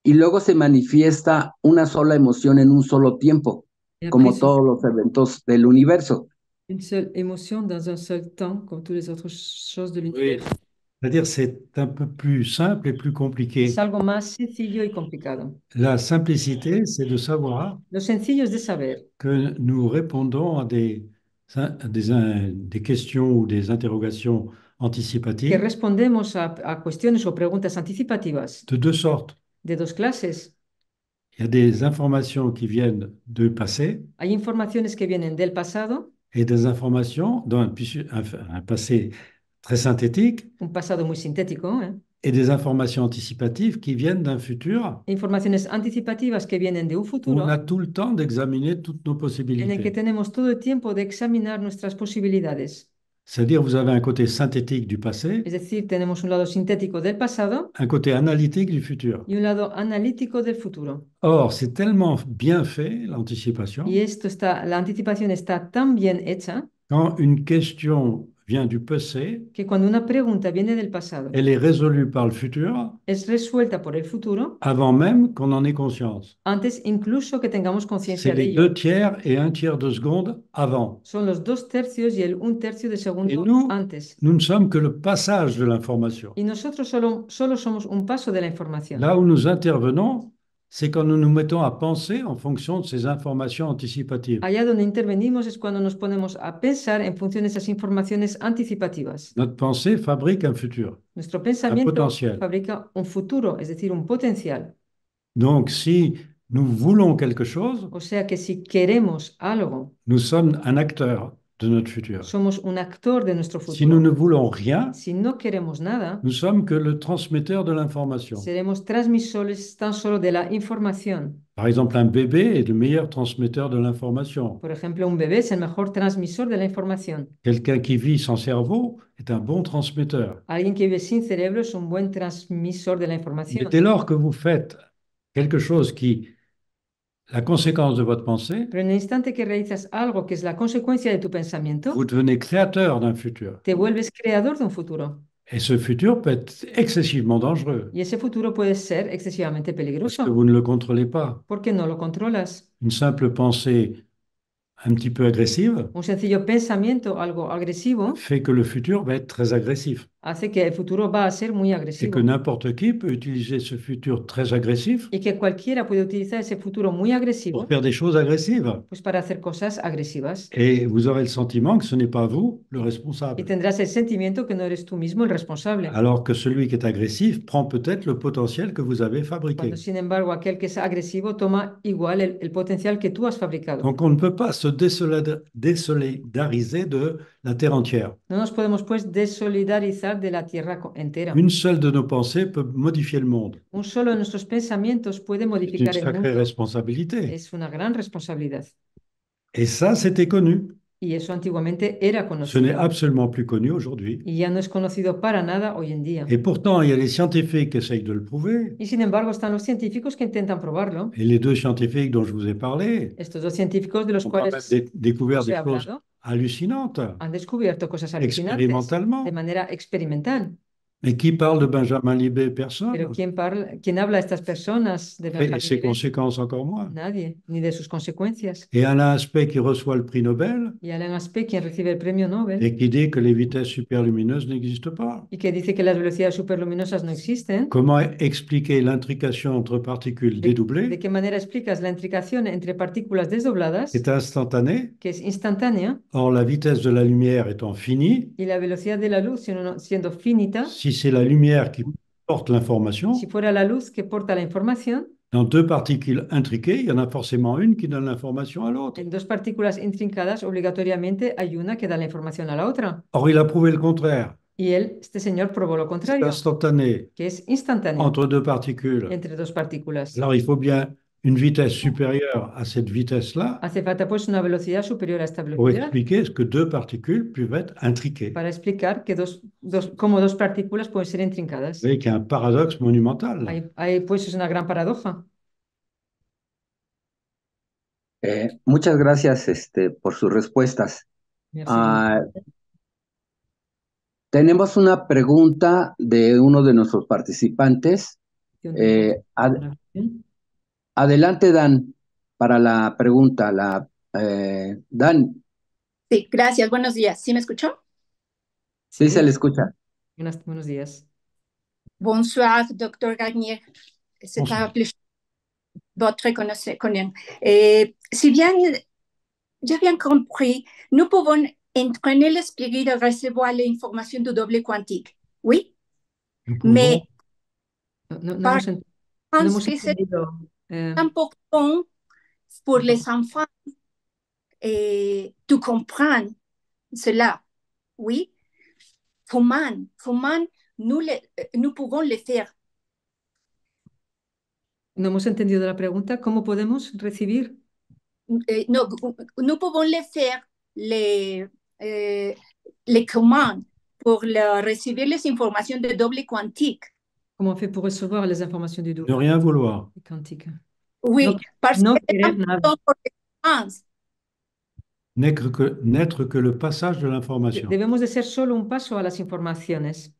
Y luego se manifiesta una sola emoción en un solo tiempo, Et como après, todos los eventos del universo. une seule émotion dans un seul temps, comme toutes les autres choses de Oui. l'univers. C'est-à-dire c'est un peu plus simple et plus compliqué. Es algo más sencillo y complicado. La simplicité, c'est de savoir Lo sencillo es de saber que nous répondons à des questions ou des interrogations que anticipatives respondemos a cuestiones o preguntas anticipativas de deux sortes. de dos clases. Il y a des informations qui viennent du passé Hay informaciones que vienen del pasado, et des informations d'un un passé très synthétique un pasado muy sintético, ¿eh? et des informations anticipatives qui viennent d'un futur Informaciones anticipativas que vienen de un où futuro on a tout le temps d'examiner toutes nos en el que possibilités. tenemos todo el tiempo de examinar nuestras posibilidades. C'est-à-dire vous avez un côté synthétique du passé, Es decir, tenemos un lado sintético del pasado un côté analytique du futur. y un lado analítico del futuro. Or, c'est tellement bien fait, l'anticipation, Y la anticipación está tan bien hecha quand une question vient du passé, que cuando una pregunta viene del pasado, elle est résolue par le futur es resuelta por el futuro avant même qu'on en ait conscience. antes incluso que tengamos C'est conciencia de les ello. 2 tiers et 1 tiers de seconde avant. Son los 2/3 y el 1/3 de Et segundo nous, antes. nous ne sommes que le passage de l'information. Y nosotros solo somos un paso de la información. Là où nous intervenons, c'est quand nous nous mettons à penser en fonction de ces informations anticipatives. Allá donde intervenimos es cuando nos ponemos a pensar en función de esas informaciones anticipativas. Notre pensée fabrique un futur, Nuestro un pensamiento potentiel. fabrica un futuro, es decir, un potencial. Donc, si nous voulons quelque chose, O sea que si queremos algo, nous sommes un acteur de notre futur. somos un actor de nuestro Si nous ne futuro. voulons rien, Si no queremos nada, nous sommes que le transmetteur de l'information. seremos transmisores tan solo de la información. Par exemple, un bébé est le meilleur transmetteur de l'information. Por ejemplo, un bebé es el mejor transmisor de la información. Quelqu'un qui vit sans cerveau est un bon transmetteur. Alguien que vive sin cerebro es un buen transmisor de la Mais información. dès lors que vous faites quelque chose qui, la conséquence de votre pensée, Pero en el instante que realizas algo que es la consecuencia de tu pensamiento, vous devenez créateur d'un futur. te vuelves creador de un futuro. Et ce futur peut être excessivement dangereux Y ese futuro puede ser excesivamente parce que peligroso vous ne le contrôlez pas. porque no lo controlas. Une simple pensée un petit peu agressive Un sencillo pensamiento, algo agresivo, fait que le futur va être très agressif hace que el futuro va a ser muy et agresivo. que n'importe qui peut utiliser ce futur très agressif Y que cualquiera puede utilizar ese futuro muy pour agresivo faire des choses agressives. pues para hacer cosas agresivas. Et vous aurez le sentiment que ce n'est pas vous le Y responsable. tendrás el sentimiento que no eres tú mismo el responsable. Alors que celui qui est agressif prend peut-être le potentiel que vous avez fabriqué. Cuando, sin embargo, aquel que es agresivo toma igual el potencial que tú has fabricado. Donc on ne peut pas se désolidariser de la Terre entière. No nos podemos, pues, desolidarizar de la tierra entera. Une seule de nos pensées peut modifier le monde. Un solo de nuestros pensamientos puede C'est une modificar el sacrée mundo. responsabilité. Es una gran responsabilidad. Et ça, c'était connu. Y eso antiguamente era Ce n'est conocido. absolument plus connu aujourd'hui. Y ya no es conocido para nada hoy en día. Et pourtant, il y a les scientifiques qui essayent de le prouver. Y sin embargo, están los científicos que intentan probarlo. Et les deux scientifiques dont je vous ai parlé Estos dos científicos de los ont quand même cuales découvert os he des choses hablado hallucinantes, han descubierto cosas alucinantes expérimentalement. de manera experimental. Mais qui parle de Benjamin Libet? Personne. Pero ¿quién habla a estas personas de Et Benjamin ses Libet? conséquences encore moins. Nadie, ni de sus consecuencias. Et Alain Aspect qui reçoit le prix Nobel Y Alain Aspect, quien recibe el premio Nobel et qui dit que les vitesses superlumineuses n'existent pas. y que dice que las velocidades superluminosas no existen, Comment expliquer l'intrication entre particules ¿de dédoublées, qué manera explicas la intricación entre partículas desdobladas, qui est instantanée, que es instantánea, or la vitesse de la lumière étant finie? y la velocidad de la luz siendo finita? Si c'est la lumière qui porte l'information, Si fuera la luz que porta la información, dans deux particules intriquées, il y en a forcément une qui donne l'information à l'autre. en dos partículas intrincadas, obligatoriamente hay una que da la información a la otra. Or, il a prouvé le contraire. Y este señor probó lo C'est contrario, instantané que es instantáneo entre deux particules. entre dos partículas. Alors, il faut bien une vitesse supérieure à cette vitesse-là Hace falta, pues, una velocidad superior a esta pour velocidad expliquer ce que deux particules peuvent être intriquées. para explicar que cómo dos partículas pueden ser intrincadas. Vous voyez qu'il y a un paradoxe monumental. Pues es una gran paradoja. Muchas gracias por sus respuestas. Merci. Ah, tenemos una pregunta de uno de nuestros participantes. Adelante, Dan, para la pregunta. Dan, Sí, gracias. Buenos días. ¿Sí me escuchó? sí se le escucha. Buenos días. Bonsoir, docteur Garnier. C'est Bonsoir. un plaisir votre connaissance. Si bien j'ai bien compris, nous pouvons entraîner l'esprit de recevoir l'information du double quantique. Oui, Nous pouvons- mais No Par- hemos, no pense hemos que c'est entendido. important pour les enfants de comprendre cela. Oui, comment nous pouvons le faire? No hemos entendido la pregunta. ¿Cómo podemos recibir? No, nous pouvons le faire les commandes pour recevoir les informations de double quantique. ¿Cómo on fait pour recevoir les informations du Ne double rien vouloir. quantique? Oui, No- parce no que c'est querer nada. important pour les enfants. N'être que le passage de l'information. Debemos de ser solo un paso a las informaciones.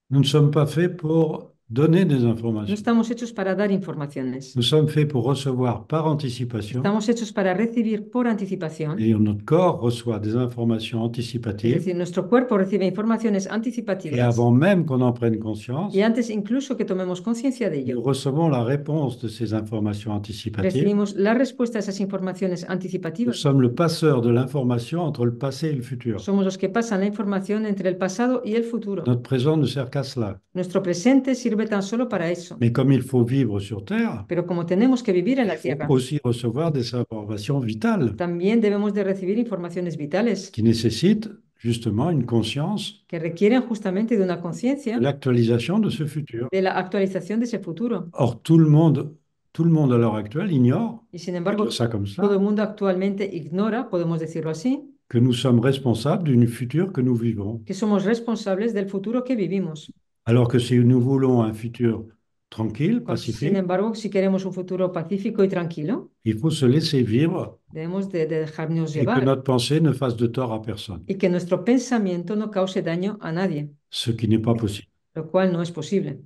Nous ne sommes pas faits pour donner des No informations. estamos hechos para dar informaciones. Nous sommes faits pour recevoir par anticipation Estamos hechos para recibir por anticipación. et notre corps reçoit des informations Es anticipatives decir, nuestro cuerpo recibe informaciones et anticipativas. avant même qu'on en prenne conscience, Y antes incluso que tomemos conciencia de nous ello, recevons la réponse de ces informations anticipatives. recibimos la respuesta a esas informaciones Nous anticipativas. sommes le passeur de l'information entre le passé et le futur. Somos los que pasan la información entre el pasado y el futuro. Notre présent ne sert qu'à cela. Nuestro presente sirve tan solo para eso. Mais comme il faut vivre sur Terre, Pero como tenemos que vivir en la il Tierra, faut aussi recevoir des informations vitales también debemos de recibir informaciones vitales qui nécessitent justement une conscience que requieren justamente de una de conciencia l'actualisation de ce futur. de la actualización de ese futuro. Or, tout le monde à l'heure actuelle ignore, Y sin on embargo, peut dire ça comme todo ça, el mundo actualmente ignora, podemos decirlo así, que nous sommes responsables d'une futur que nous vivons. que somos responsables del futuro que vivimos. Alors que si nous voulons un futur tranquille, Sin pacifique, embargo, si queremos un futuro pacífico y tranquilo, il faut se laisser vivre debemos de dejarnos et que llevar notre pensée ne fasse de tort à personne, y que nuestro pensamiento no cause daño a nadie, ce qui n'est pas possible. lo cual no es posible.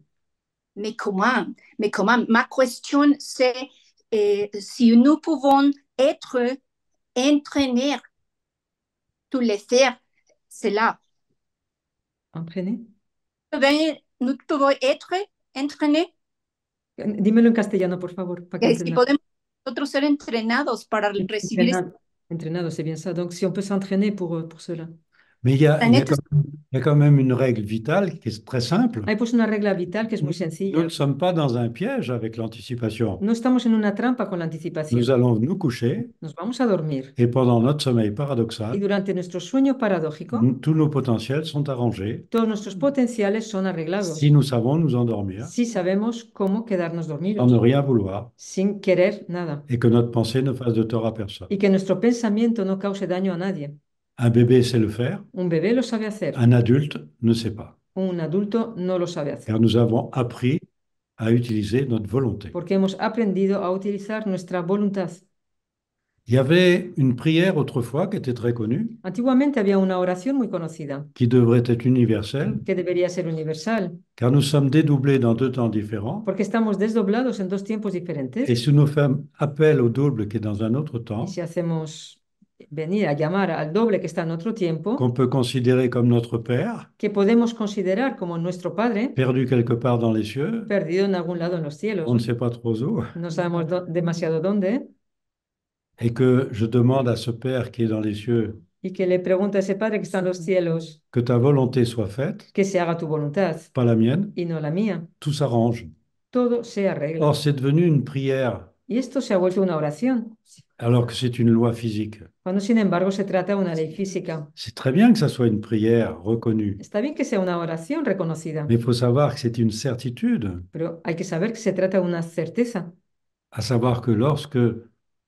Mais comment? Mais comment? Ma question, c'est si nous pouvons être entraînés, tous les faire, c'est là. ¿Entraîné? Nous pouvons être entraînés. Dímelo en castellano, por favor, para que Si entendamos. podemos nosotros ser entrenados para recibir Entrenado, c'est bien ça. Donc, si on peut s'entraîner pour cela. Mais il y a quand même une règle vitale qui est très simple. Hay pues una regla vital que es muy Nous sencilla. ne sommes pas dans un piège avec l'anticipation. No estamos en una trampa con la anticipación. Nous allons nous coucher Nos vamos a dormir et pendant notre sommeil y paradoxal, durante nuestro sueño paradójico, tous nos potentiels sont arrangés todos nuestros potenciales son arreglados. si nous savons nous endormir Si sabemos cómo quedarnos sans dormidos, ne rien vouloir sin querer nada. et que notre pensée ne fasse de tort à personne. Y que nuestro pensamiento no cause daño a nadie. Un bébé sait le faire, Un bebé lo sabe hacer. un adulte ne sait pas, Un adulto no lo sabe hacer. car nous avons appris à utiliser notre volonté. Porque hemos aprendido a utilizar nuestra voluntad. Il y avait une prière autrefois qui était très connue, Antiguamente había una oración muy conocida qui devrait être universelle, que debería ser universal, car nous sommes dédoublés dans deux temps différents. porque estamos desdoblados en dos tiempos diferentes. Et si nous faisons appel au double qui est dans un autre Y temps, si hacemos venir a llamar al doble que está en otro tiempo, qu'on peut considérer comme notre Père, que podemos considerar como nuestro Padre, perdu quelque part dans les cieux, perdido en algún lado en los cielos, on ne sait pas trop où, no sabemos demasiado dónde, et que je demande à ce Père qui est dans les cieux y que le pregunta a ese Padre que está en los cielos que ta volonté soit faite, que se haga tu voluntad pas la mienne, y no la mía. tout s'arrange. Todo se arregla. Or, c'est devenu une prière, Y esto se ha vuelto una oración, alors que c'est une loi physique. cuando sin embargo se trata de una ley física. C'est très bien que ça soit une prière reconnue, Está bien que sea una oración reconocida, mais il faut savoir que c'est une certitude, pero hay que saber que se trata de una certeza. à savoir que lorsque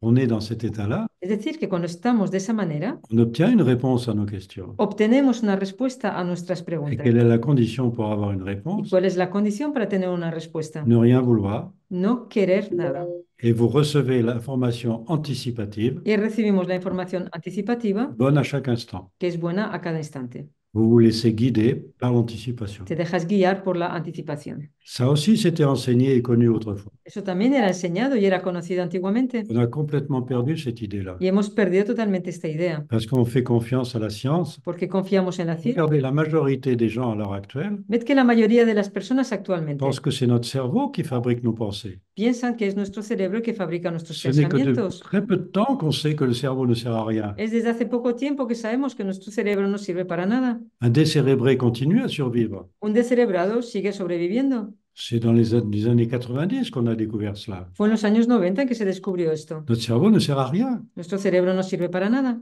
on est dans cet état-là, Es decir, que cuando estamos de esa manera, on obtient une réponse à nos questions. obtenemos una respuesta a nuestras Et preguntas. quelle est la condition pour avoir une ¿Y réponse? cuál es la condición para tener una respuesta? Ne rien vouloir. No querer nada. Et vous recevez l'information anticipative, Y recibimos la información anticipativa, bonne à chaque instant. que es buena a cada instante. Vous vous laissez guider par l'anticipation. Te dejas guiar por la anticipación. Ça aussi, c'était enseigné et connu autrefois. Eso también era enseñado y era conocido antiguamente. On a complètement perdu cette idée-là. Y hemos perdido totalmente esta idea, Parce qu'on fait confiance à la science. porque confiamos en la ciencia. Regardez, la majorité des gens à l'heure actuelle Ved que la mayoría de las personas actualmente pensent que c'est notre cerveau qui fabrique nos pensées. piensan que es nuestro cerebro el que fabrica nuestros Ce n'est que de pensamientos. très peu de temps qu'on sait que le cerveau ne sert à rien. Es desde hace poco tiempo que sabemos que nuestro cerebro no sirve para nada. Un décérébré continue à survivre. Un descerebrado sigue sobreviviendo. C'est dans les années 90 qu'on a découvert cela. Fue en los años 90 en que se descubrió esto. Notre cerveau ne sert à rien. Nuestro cerebro no sirve para nada.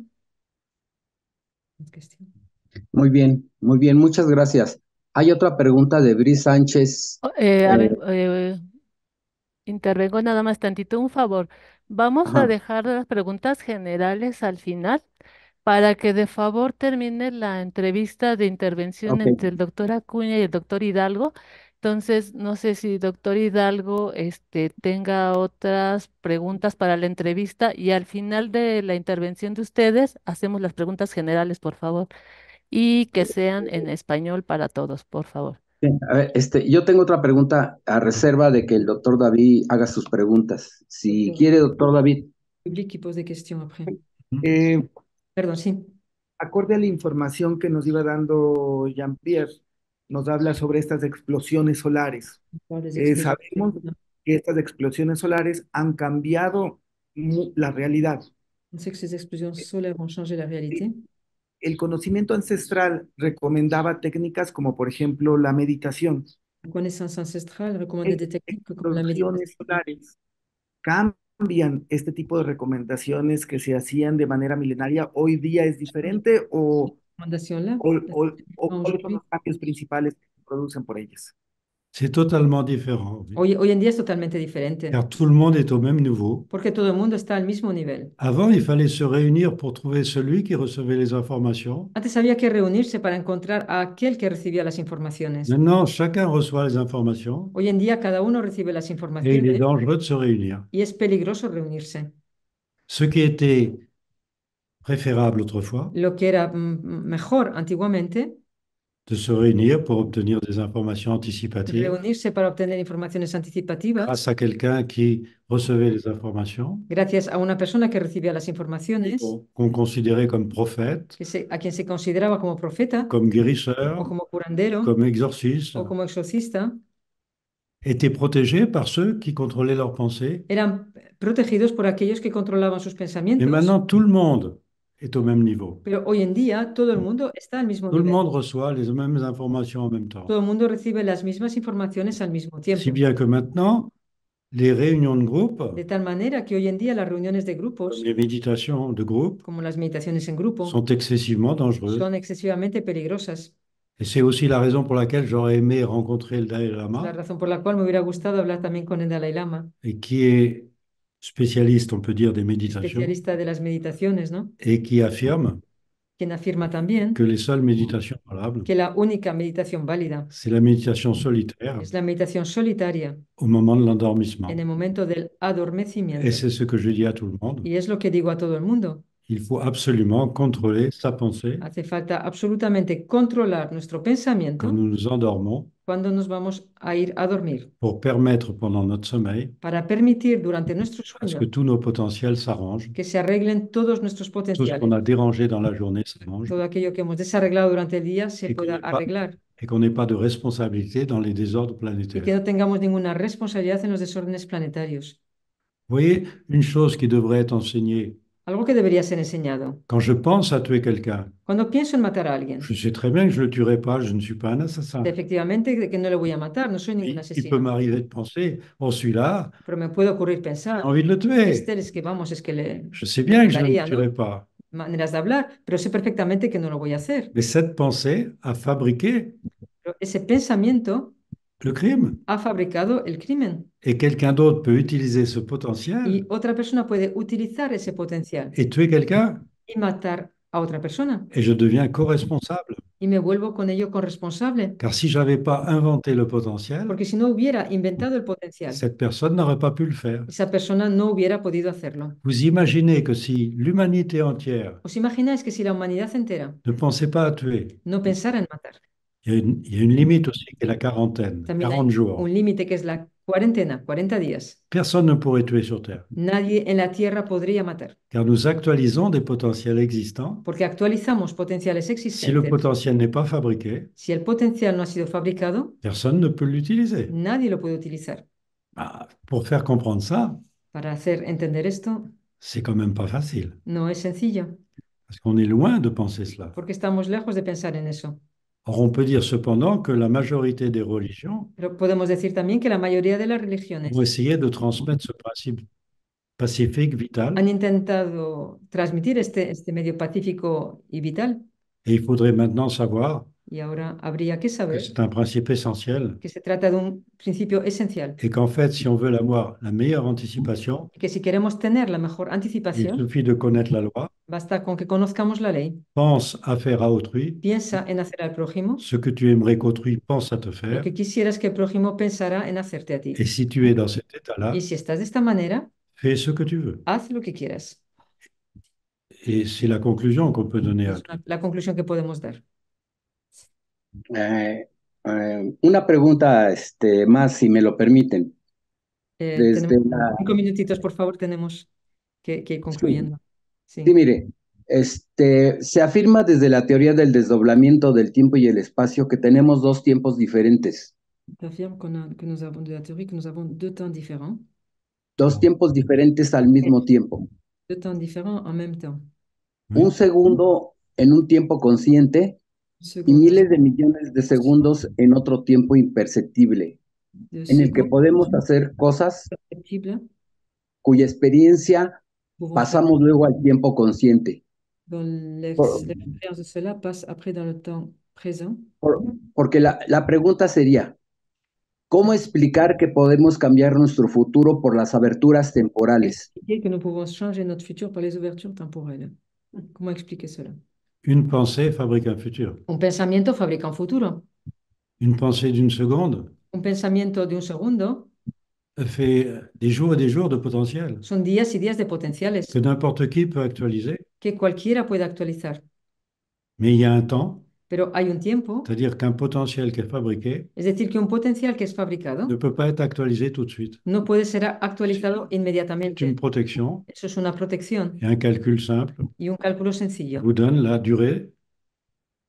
Muy bien, muchas gracias. Hay otra pregunta de Bri Sánchez. A ver, intervengo nada más tantito, un favor. Vamos Ajá. a dejar las preguntas generales al final para que de favor termine la entrevista de intervención Ok. entre el doctor Acuña y el doctor Hidalgo. Entonces, no sé si doctor Hidalgo tenga otras preguntas para la entrevista y al final de la intervención de ustedes hacemos las preguntas generales, por favor, y que sean en español para todos, por favor. Bien, a ver, yo tengo otra pregunta a reserva de que el doctor David haga sus preguntas. Si Ok. quiere, doctor David. Public qui pose des questions après. Eh, Perdón, sí. acorde a la información que nos iba dando Jean-Pierre, nos habla sobre estas explosiones solares. On parle des explosions. Sabemos que estas explosiones solares han cambiado la realidad. On sait que ces explosions solaires ont changé la réalité. El conocimiento ancestral recomendaba técnicas como, por ejemplo, la meditación. La connaissance ancestrale recommandait des techniques comme la Explosiones méditation. solares cambian este tipo de recomendaciones que se hacían de manera milenaria. ¿Hoy día es diferente Recommandation-là, cuáles son aujourd'hui, los cambios principales que se producen por ellas? C'est totalement différent, oui. hoy en día es totalmente diferente, Car tout le monde est au même niveau. porque todo el mundo está al mismo nivel. Avant, il fallait se réunir pour trouver celui qui recevait les informations. Antes había que reunirse para encontrar a aquel que recibía las informaciones. Maintenant, chacun reçoit les informations Hoy en día cada uno recibe las et il est informaciones dangereux de se réunir. y es peligroso reunirse. Ce qui était préférable autrefois, Lo que era mejor antiguamente, de se réunir pour obtenir des informations anticipatives reunirse para obtener informaciones anticipativas, grâce à quelqu'un qui recevait les informations, gracias a una persona que recibía las informaciones, qu'on considérait comme prophète, a quien se consideraba como profeta comme o guérisseur, como curandero comme exorciste, o como exorcista, étaient protégés par ceux qui contrôlaient leurs pensées. eran protegidos por aquellos que controlaban sus Mais pensamientos. maintenant, tout le monde est au même niveau. Pero hoy en día todo el mundo está al mismo Tout le nivel. monde reçoit les mêmes informations en même temps. Todo el mundo recibe las mismas informaciones al mismo tiempo. Si bien que maintenant, les réunions de groupe, De tal manera que hoy en día las reuniones de grupos, comme les méditations de groupe, como las meditaciones en grupo, sont excessivement dangereuses. son excesivamente peligrosas. Et c'est aussi la raison pour laquelle j'aurais aimé rencontrer le Dalai Es la Lama, razón por la cual me hubiera gustado hablar también con el Dalai Lama, et qui est spécialiste, on peut dire, des méditations, especialista de las meditaciones, ¿no? et qui affirme Quien afirma también que les seules méditations valables, que la única meditación válida c'est la méditation solitaire es la meditación solitaria au moment de l'endormissement. en el momento del adormecimiento. Et c'est ce que je dis à tout le monde. Y es lo que digo a todo el mundo. Il faut absolument contrôler sa pensée Hace falta absolutamente controlar nuestro quand pensamiento nous nous endormons cuando nos vamos a ir a dormir, pour permettre pendant notre sommeil para permitir durante nuestro à ce sueño que tous nos potentiels s'arrangent, que se arreglen todos nuestros tout ce potenciales. qu'on a dérangé dans la journée s'arrange Todo aquello que hemos desarreglado durante el día se Y que pueda no pa- arreglar et qu'on n'ait pas de responsabilité dans les désordres y que planétaires. no tengamos ninguna responsabilidad en los desórdenes planetarios. Vous voyez, une chose qui devrait être enseignée, Algo que debería ser enseñado. quand je pense à tuer quelqu'un, Cuando pienso en matar a alguien, je sais très bien que je ne le tuerai pas, je ne suis pas un assassin. efectivamente que no le voy a matar, no soy ningún Il peut asesino, m'arriver de penser, bon, celui-là, pero me puede ocurrir j'ai pensar, envie de le tuer. es que vamos, es que le Je sais bien que je ne le mataría, ¿no? tuerai pas. Maneras de hablar, pero sé perfectamente que no lo voy a hacer. Mais cette pensée a fabriqué Pero ese pensamiento le crime. ha fabricado el crimen Et quelqu'un d'autre peut utiliser ce potentiel y otra persona puede utilizar ese potencial et tuer quelqu'un, y matar a otra persona et je deviens co-responsable. y me vuelvo con ello corresponsable. Car si j'avais pas inventé le potentiel, Porque si no hubiera inventado el potencial, cette personne n'aurait pas pu le faire. esa persona no hubiera podido hacerlo. Vous imaginez que si l'humanité entière ¿Os imagináis que si la humanidad entera ne pensait pas à tuer, no pensara en matar? il y a une limite aussi qui est la quarantaine, También hay 40 jours. un límite que es la cuarentena, 40 días. Personne ne pourrait tuer sur Terre, Nadie en la Tierra podría matar, car nous actualisons des potentiels existants. porque actualizamos potenciales Si le existentes. potentiel n'est pas fabriqué, Si el potencial no ha sido fabricado, personne ne peut l'utiliser. nadie lo puede utilizar. Pour faire comprendre ça, Para hacer entender esto, c'est quand même pas facile, no es sencillo, parce qu'on est loin de penser cela. porque estamos lejos de pensar en eso. Or, on peut dire cependant que la majorité des religions Pero podemos decir también que la mayoría de las religiones ont essayé de transmettre ce principe pacifique, vital, han intentado transmitir este medio pacífico y vital. et il faudrait maintenant savoir Y ahora habría que que saber c'est un principe essentiel que se trata de un principio esencial. et qu'en fait, si on veut avoir la meilleure anticipation, Que si queremos tener la mejor il anticipación, suffit de connaître la loi, basta con que conozcamos la ley. pense à faire à autrui Piensa en hacer al prójimo ce que tu aimerais qu'autrui pense à te lo faire, que quisieras que el prójimo pensara en hacerte a ti. et si tu es dans cet état-là, Y si estás de esta manera, fais ce que tu veux. haz lo que quieras. Et c'est la conclusion qu'on peut donner à Es tout. la conclusión que podemos dar. Eh, Una pregunta más, si me lo permiten. Desde Tenemos la... 5 minutitos, por favor, tenemos que ir Sí, concluyendo. sí, Sí. mire, se afirma desde la teoría del desdoblamiento del tiempo y el espacio que tenemos dos tiempos diferentes, J'affirme que nous avons de la théorie que nous avons 2 temps différents, dos tiempos diferentes al mismo tiempo. 2 temps différents en même temps. Oui. Un segundo en un tiempo consciente Une y seconde miles de millones de segundos en otro tiempo imperceptible, de en el que secondes podemos hacer cosas perceptibles cuya experiencia pouvons faire pasamos luego al tiempo consciente. dans Por- l'expérience de cela passe après dans le temps présent. Porque la pregunta sería, ¿cómo explicar que podemos cambiar nuestro futuro por las aberturas temporales? Expliquer que nous pouvons changer notre futur par les ouvertures temporelles. Comment expliquer cela? Une pensée fabrique un futur. Un pensamiento fabrica un futuro. Une pensée d'une seconde Un pensamiento de un segundo fait des jours et des jours de potentiel son días y días de potenciales que n'importe qui peut actualiser. que cualquiera puede actualizar. Mais il y a un temps, Pero hay un tiempo, c'est-à-dire qu'un potentiel qui est fabriqué es decir, que un potencial que es fabricado ne peut pas être actualisé tout de suite. no puede ser actualizado C'est une inmediatamente. protection Eso es una protección et un calcul simple y un cálculo sencillo. vous donne la durée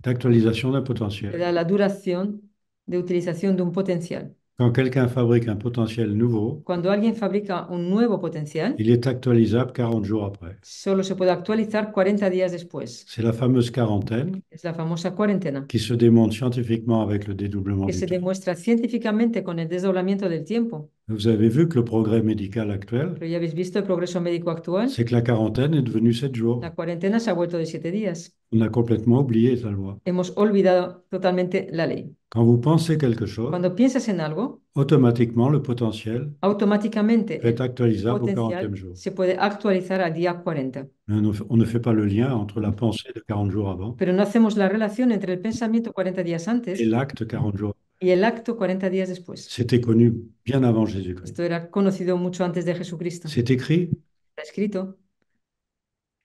d'actualisation d'un Te potentiel. da la duración de utilización de un potencial. Quand quelqu'un fabrique un potentiel nouveau, Cuando alguien fabrica un nuevo potencial, il est actualisable 40 jours après. solo se puede actualizar 40 días después. C'est la fameuse quarantaine Es la famosa cuarentena, qui se démontre scientifiquement avec le dédoublement que du se temps. demuestra científicamente con el desdoblamiento del tiempo. Vous avez vu que le progrès médical actuel, Pero ya habéis visto el progreso médico actual. c'est que la quarantaine est devenue 7 jours. La cuarentena se ha vuelto de 7 días. On a complètement oublié esa loi. Hemos olvidado totalmente la ley. Quand vous pensez quelque chose, Cuando piensas en algo, automatiquement, le potentiel automáticamente peut être el actualisable au 40e potencial jour. se puede actualizar al día 40. Mais on ne fait pas le lien entre la pensée de 40 jours avant Pero no hacemos la relación entre el pensamiento 40 días antes et l'acte 40 jours. y el acto 40 días después. C'était connu bien avant Jésus-Christ. Esto era conocido mucho antes de Jesucristo. C'est écrit. Está escrito.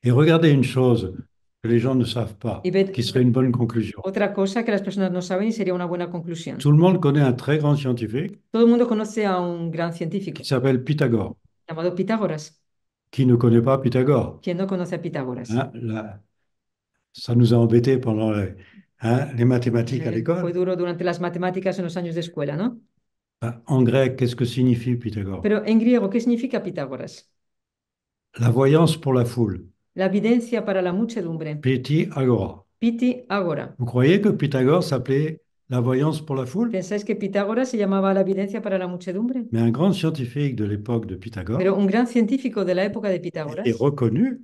Et regardez une chose que les gens ne savent pas, Y ved qui serait une bonne conclusion. otra cosa que las personas no saben y sería una buena conclusión. Tout le monde connaît un très grand scientifique Todo el mundo conoce a un gran científico qui s'appelle Pythagore. llamado Pitágoras. Qui ne connaît pas Pythagore? ¿Quién no conoce a Pitágoras? Hein, ça nous a embêtés pendant les mathématiques à Fue l'école. duro durante las matemáticas en los años de escuela, ¿no? En grec, qu'est-ce que signifie Pythagore? Pero en griego, ¿qué significa Pitágoras? La voyance pour la foule. La evidencia para la muchedumbre. Piti agora. Piti agora. Vous croyez que Pythagore s'appelait la voyance pour la foule? ¿Pensáis que Pitágoras se llamaba la evidencia para la muchedumbre? Mais un grand scientifique de l'époque de Pythagore Pero un gran científico de la época de est Pitágoras reconnu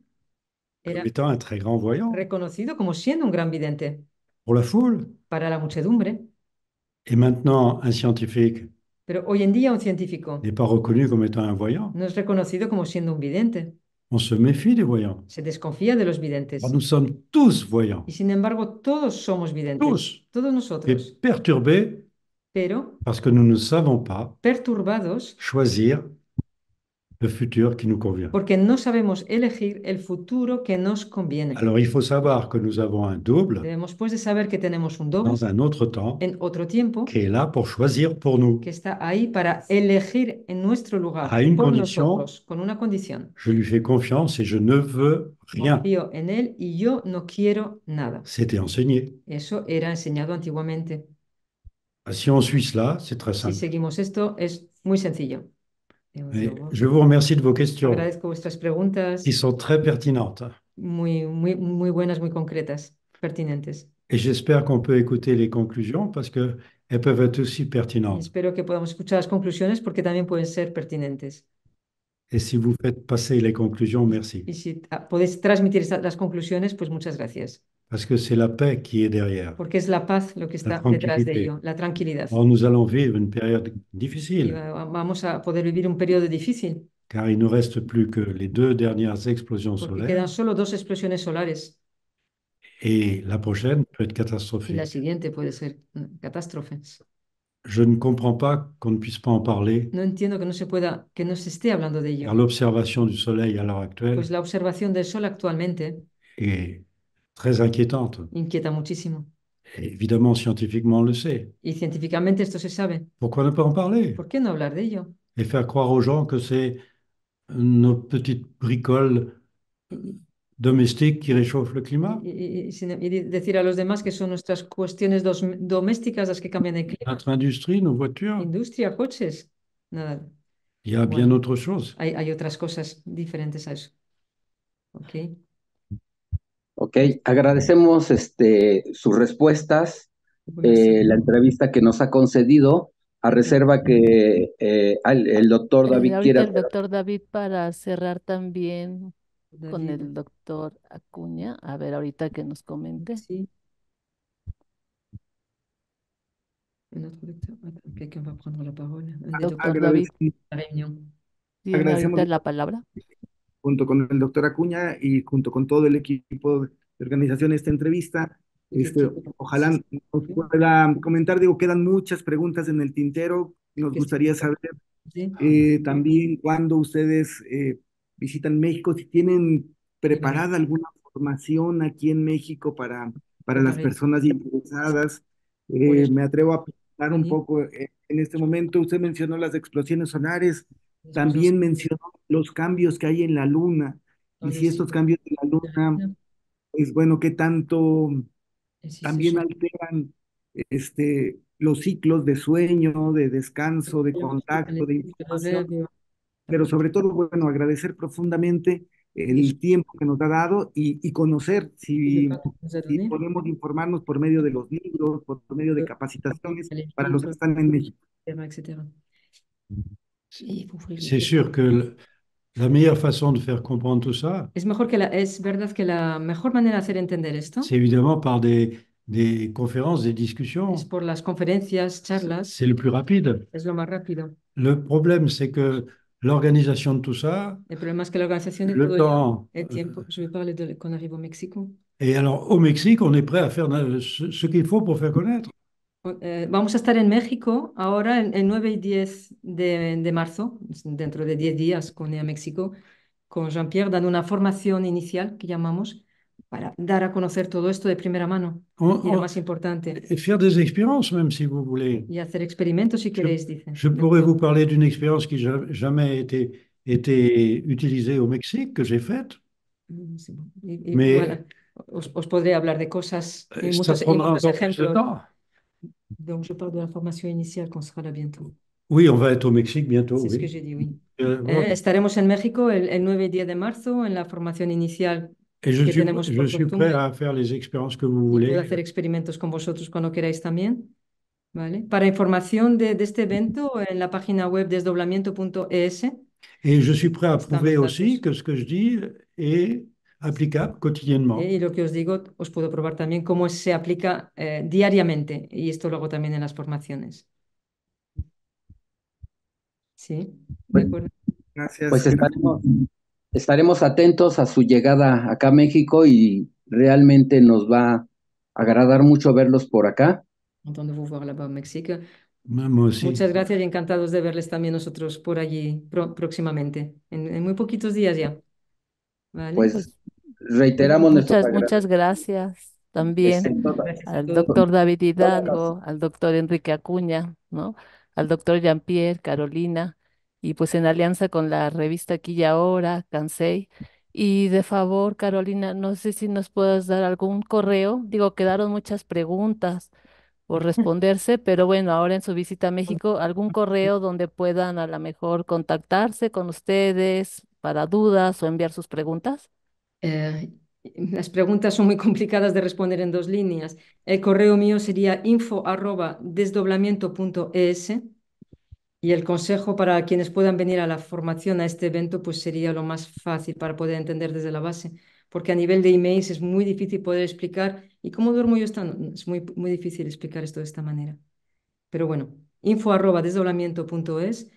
comme era étant un très grand voyant reconocido como siendo un gran vidente pour la foule. para la muchedumbre. Et maintenant, un scientifique Pero hoy en día un científico n'est pas reconnu comme étant un voyant. no es reconocido como siendo un vidente. On se méfie des voyants. Se desconfía de los videntes. Alors, nous sommes tous voyants, Y sin embargo, todos somos videntes. tous, Todos et nosotros. perturbés Pero parce que nous ne savons pas perturbados choisir le futur qui nous convient. porque no sabemos elegir el futuro que nos conviene. Alors, il faut savoir que nous avons un double Debemos pues de saber que tenemos un doble dans un autre temps en otro tiempo qui est là pour choisir pour nous. que está ahí para elegir en nuestro lugar A une por condition. nosotros, con una condición. Je lui fais confiance et je ne veux rien. Confío en él y yo no quiero nada. C'était enseigné. Eso era enseñado antiguamente. Si on suit cela, c'est très Si simple. seguimos esto, es muy sencillo. Et je vous remercie de vos questions Agradezco vuestras preguntas, qui sont très pertinentes. muy buenas, muy concretas, pertinentes. Et j'espère qu'on peut écouter les conclusions parce qu'elles peuvent être aussi Y pertinentes. espero que podamos escuchar las conclusiones porque también pueden ser pertinentes. Et si vous faites passer les conclusions, merci. Y si podéis transmitir las conclusiones, pues muchas gracias. Parce que c'est la paix qui est derrière. Porque es la paz lo que está detrás de ello, la tranquilidad. Or, nous allons vivre une période Y difficile, vamos a poder vivir un periodo difícil car il ne reste plus que les 2 dernières explosions porque solaires. quedan solo 2 explosiones solares Et la prochaine peut être y la catastrophique. siguiente puede ser catástrofes. Je ne comprends pas qu'on ne puisse pas en parler, No entiendo que no se pueda, que no se esté hablando de car ello, l'observation du Soleil à l'heure actuelle pues la observación del sol actualmente est très inquiétante. inquieta muchísimo. Et évidemment, scientifiquement, on le sait. Y científicamente esto se sabe. Pourquoi ne pas en parler? ¿Por qué no hablar de ello? Et faire croire aux gens que c'est nos petites bricoles Y, domestiques qui réchauffent le climat, decir a los demás que son nuestras cuestiones domésticas las que cambian el clima. notre industrie, nos voitures. Industria, coches, nada. Il y a bien Bueno, autre chose. hay otras cosas diferentes a eso. ¿Ok? Ok, agradecemos sus respuestas, Pues, la entrevista que nos ha concedido, a reserva que el doctor David quiera Ahorita el hacer. doctor David para cerrar también con David, el doctor Acuña. A ver, ahorita que nos comente. sí. Un autre docteur. Attends, quelqu'un va prendre la parole. Un des docteurs Doctor David, Agradecemos, de la réunion. tiene agradecemos ahorita la palabra. junto con el doctor Acuña y junto con todo el equipo de organización de esta entrevista. Ojalá nos pueda comentar, digo, quedan muchas preguntas en el tintero. Nos gustaría saber Sí. también cuándo ustedes visitan México, si tienen preparada alguna formación aquí en México para las personas interesadas. Pues, Me atrevo a preguntar un sí. poco en este momento. Usted mencionó las explosiones solares, Las también cosas- mencionó los cambios que hay en la luna, y si estos cambios en la luna, pues bueno, qué tanto Y si también alteran los ciclos de sueño, de descanso, de contacto, de información, pero sobre todo, bueno, agradecer profundamente el tiempo que nos ha dado y conocer si podemos informarnos por medio de los libros, por medio de capacitaciones para los que están en México. etcétera. Y, C'est sûr que la meilleure façon de faire comprendre tout ça, es verdad que la mejor manera de hacer entender esto c'est évidemment par des conférences, des discussions. es por las conferencias, charlas, C'est le plus rapide. es lo más rápido. Le problème, c'est que l'organisation de tout ça, El problema es que la organización de le todo temps. el tiempo, je vais parler de cuando arrivo a México. Et alors, au Mexique, on est prêt à faire ce qu'il faut pour faire connaître. Vamos a estar en México ahora el 9 y 10 de marzo, dentro de 10 días con EA México, con Jean-Pierre, dando una formación inicial que llamamos para dar a conocer todo esto de primera mano. Y lo más importante, Et faire des expériences, même si vous voulez. y hacer experimentos si queréis, dice. Je pourrais vous parler d'une expérience qui n'a jamais été utilisée au Mexique, que j'ai faite. Sí, Mais voilà, os podré hablar de cosas y ça prendra muchos encore plus de ejemplos. temps. Donc, je parle de la formation initiale qu'on sera là bientôt. Oui, on va être au Mexique bientôt, C'est ce que oui. j'ai dit, oui. Bon. Estaremos en México el 9 y 10 de marzo en la formación inicial Et je que suis, tenemos je por suis prêt costumbre. à faire les expériences que vous Y puedo voulez. hacer experimentos con vosotros cuando queráis también. ¿Vale? Para información de este evento, en la página web desdoblamiento.es. Et je suis prêt à Están prouver los aussi datos. que ce que je dis est applicable quotidiennement. Y lo que os digo, os puedo probar también cómo se aplica diariamente. Y esto lo hago también en las formaciones. Sí, de acuerdo. Gracias. Pues estaremos atentos a su llegada acá a México y realmente nos va a agradar mucho verlos por acá. Content de vous voir là-bas au Mexique. Moi aussi. Muchas gracias y encantados de verles también nosotros por allí próximamente, en muy poquitos días ya. ¿Vale? Pues reiteramos nuestro Muchas gracias también Gracias a al todos. doctor David Hidalgo, al doctor Enrique Acuña, ¿no? Al doctor Jean-Pierre, Carolina, y pues en alianza con la revista Aquí y Ahora, Cansei. Y de favor, Carolina, no sé si nos puedas dar algún correo. Digo, quedaron muchas preguntas por responderse, pero bueno, ahora en su visita a México, algún correo donde puedan a lo mejor contactarse con ustedes para dudas o enviar sus preguntas. Las preguntas son muy complicadas de responder en 2 líneas. El correo mío sería info@desdoblamiento.es y el consejo para quienes puedan venir a la formación a este evento pues sería lo más fácil para poder entender desde la base, porque a nivel de emails es muy difícil poder explicar y cómo duermo yo estando, es muy difícil explicar esto de esta manera. Pero bueno, info@desdoblamiento.es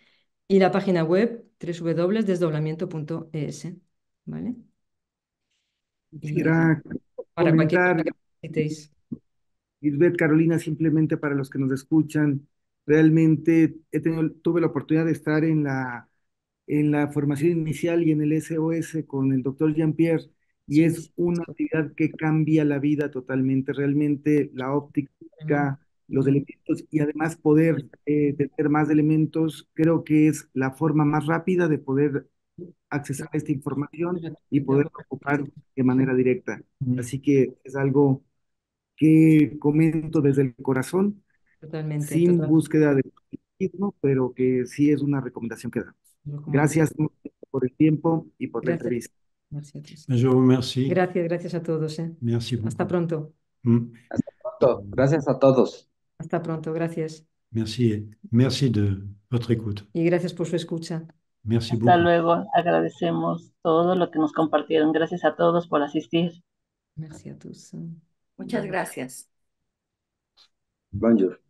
y la página web www.desdoblamiento.es, ¿vale? Quisiera Para cualquier comentar, cosa que necesitéis. Lisbeth, Carolina, simplemente para los que nos escuchan, realmente tuve la oportunidad de estar en la formación inicial y en el SOS con el doctor Jean-Pierre, y es una actividad que cambia la vida totalmente, realmente la óptica, los elementos y además poder tener más elementos, creo que es la forma más rápida de poder accesar a esta información y poder ocupar de manera directa. Así que es algo que comento desde el corazón, Totalmente, sin total. búsqueda de positivismo, pero que sí es una recomendación que damos. Gracias por el tiempo y por la Gracias. entrevista. Gracias a todos. Je vous remercie. Gracias a todos. Merci beaucoup. Hasta pronto. Hasta pronto. Gracias a todos. Hasta pronto. Gracias. Merci. Merci de votre écoute. Y gracias por su escucha. Merci Hasta beaucoup. luego. Agradecemos todo lo que nos compartieron. Gracias a todos por asistir. Merci a todos. Muchas gracias. Bonjour.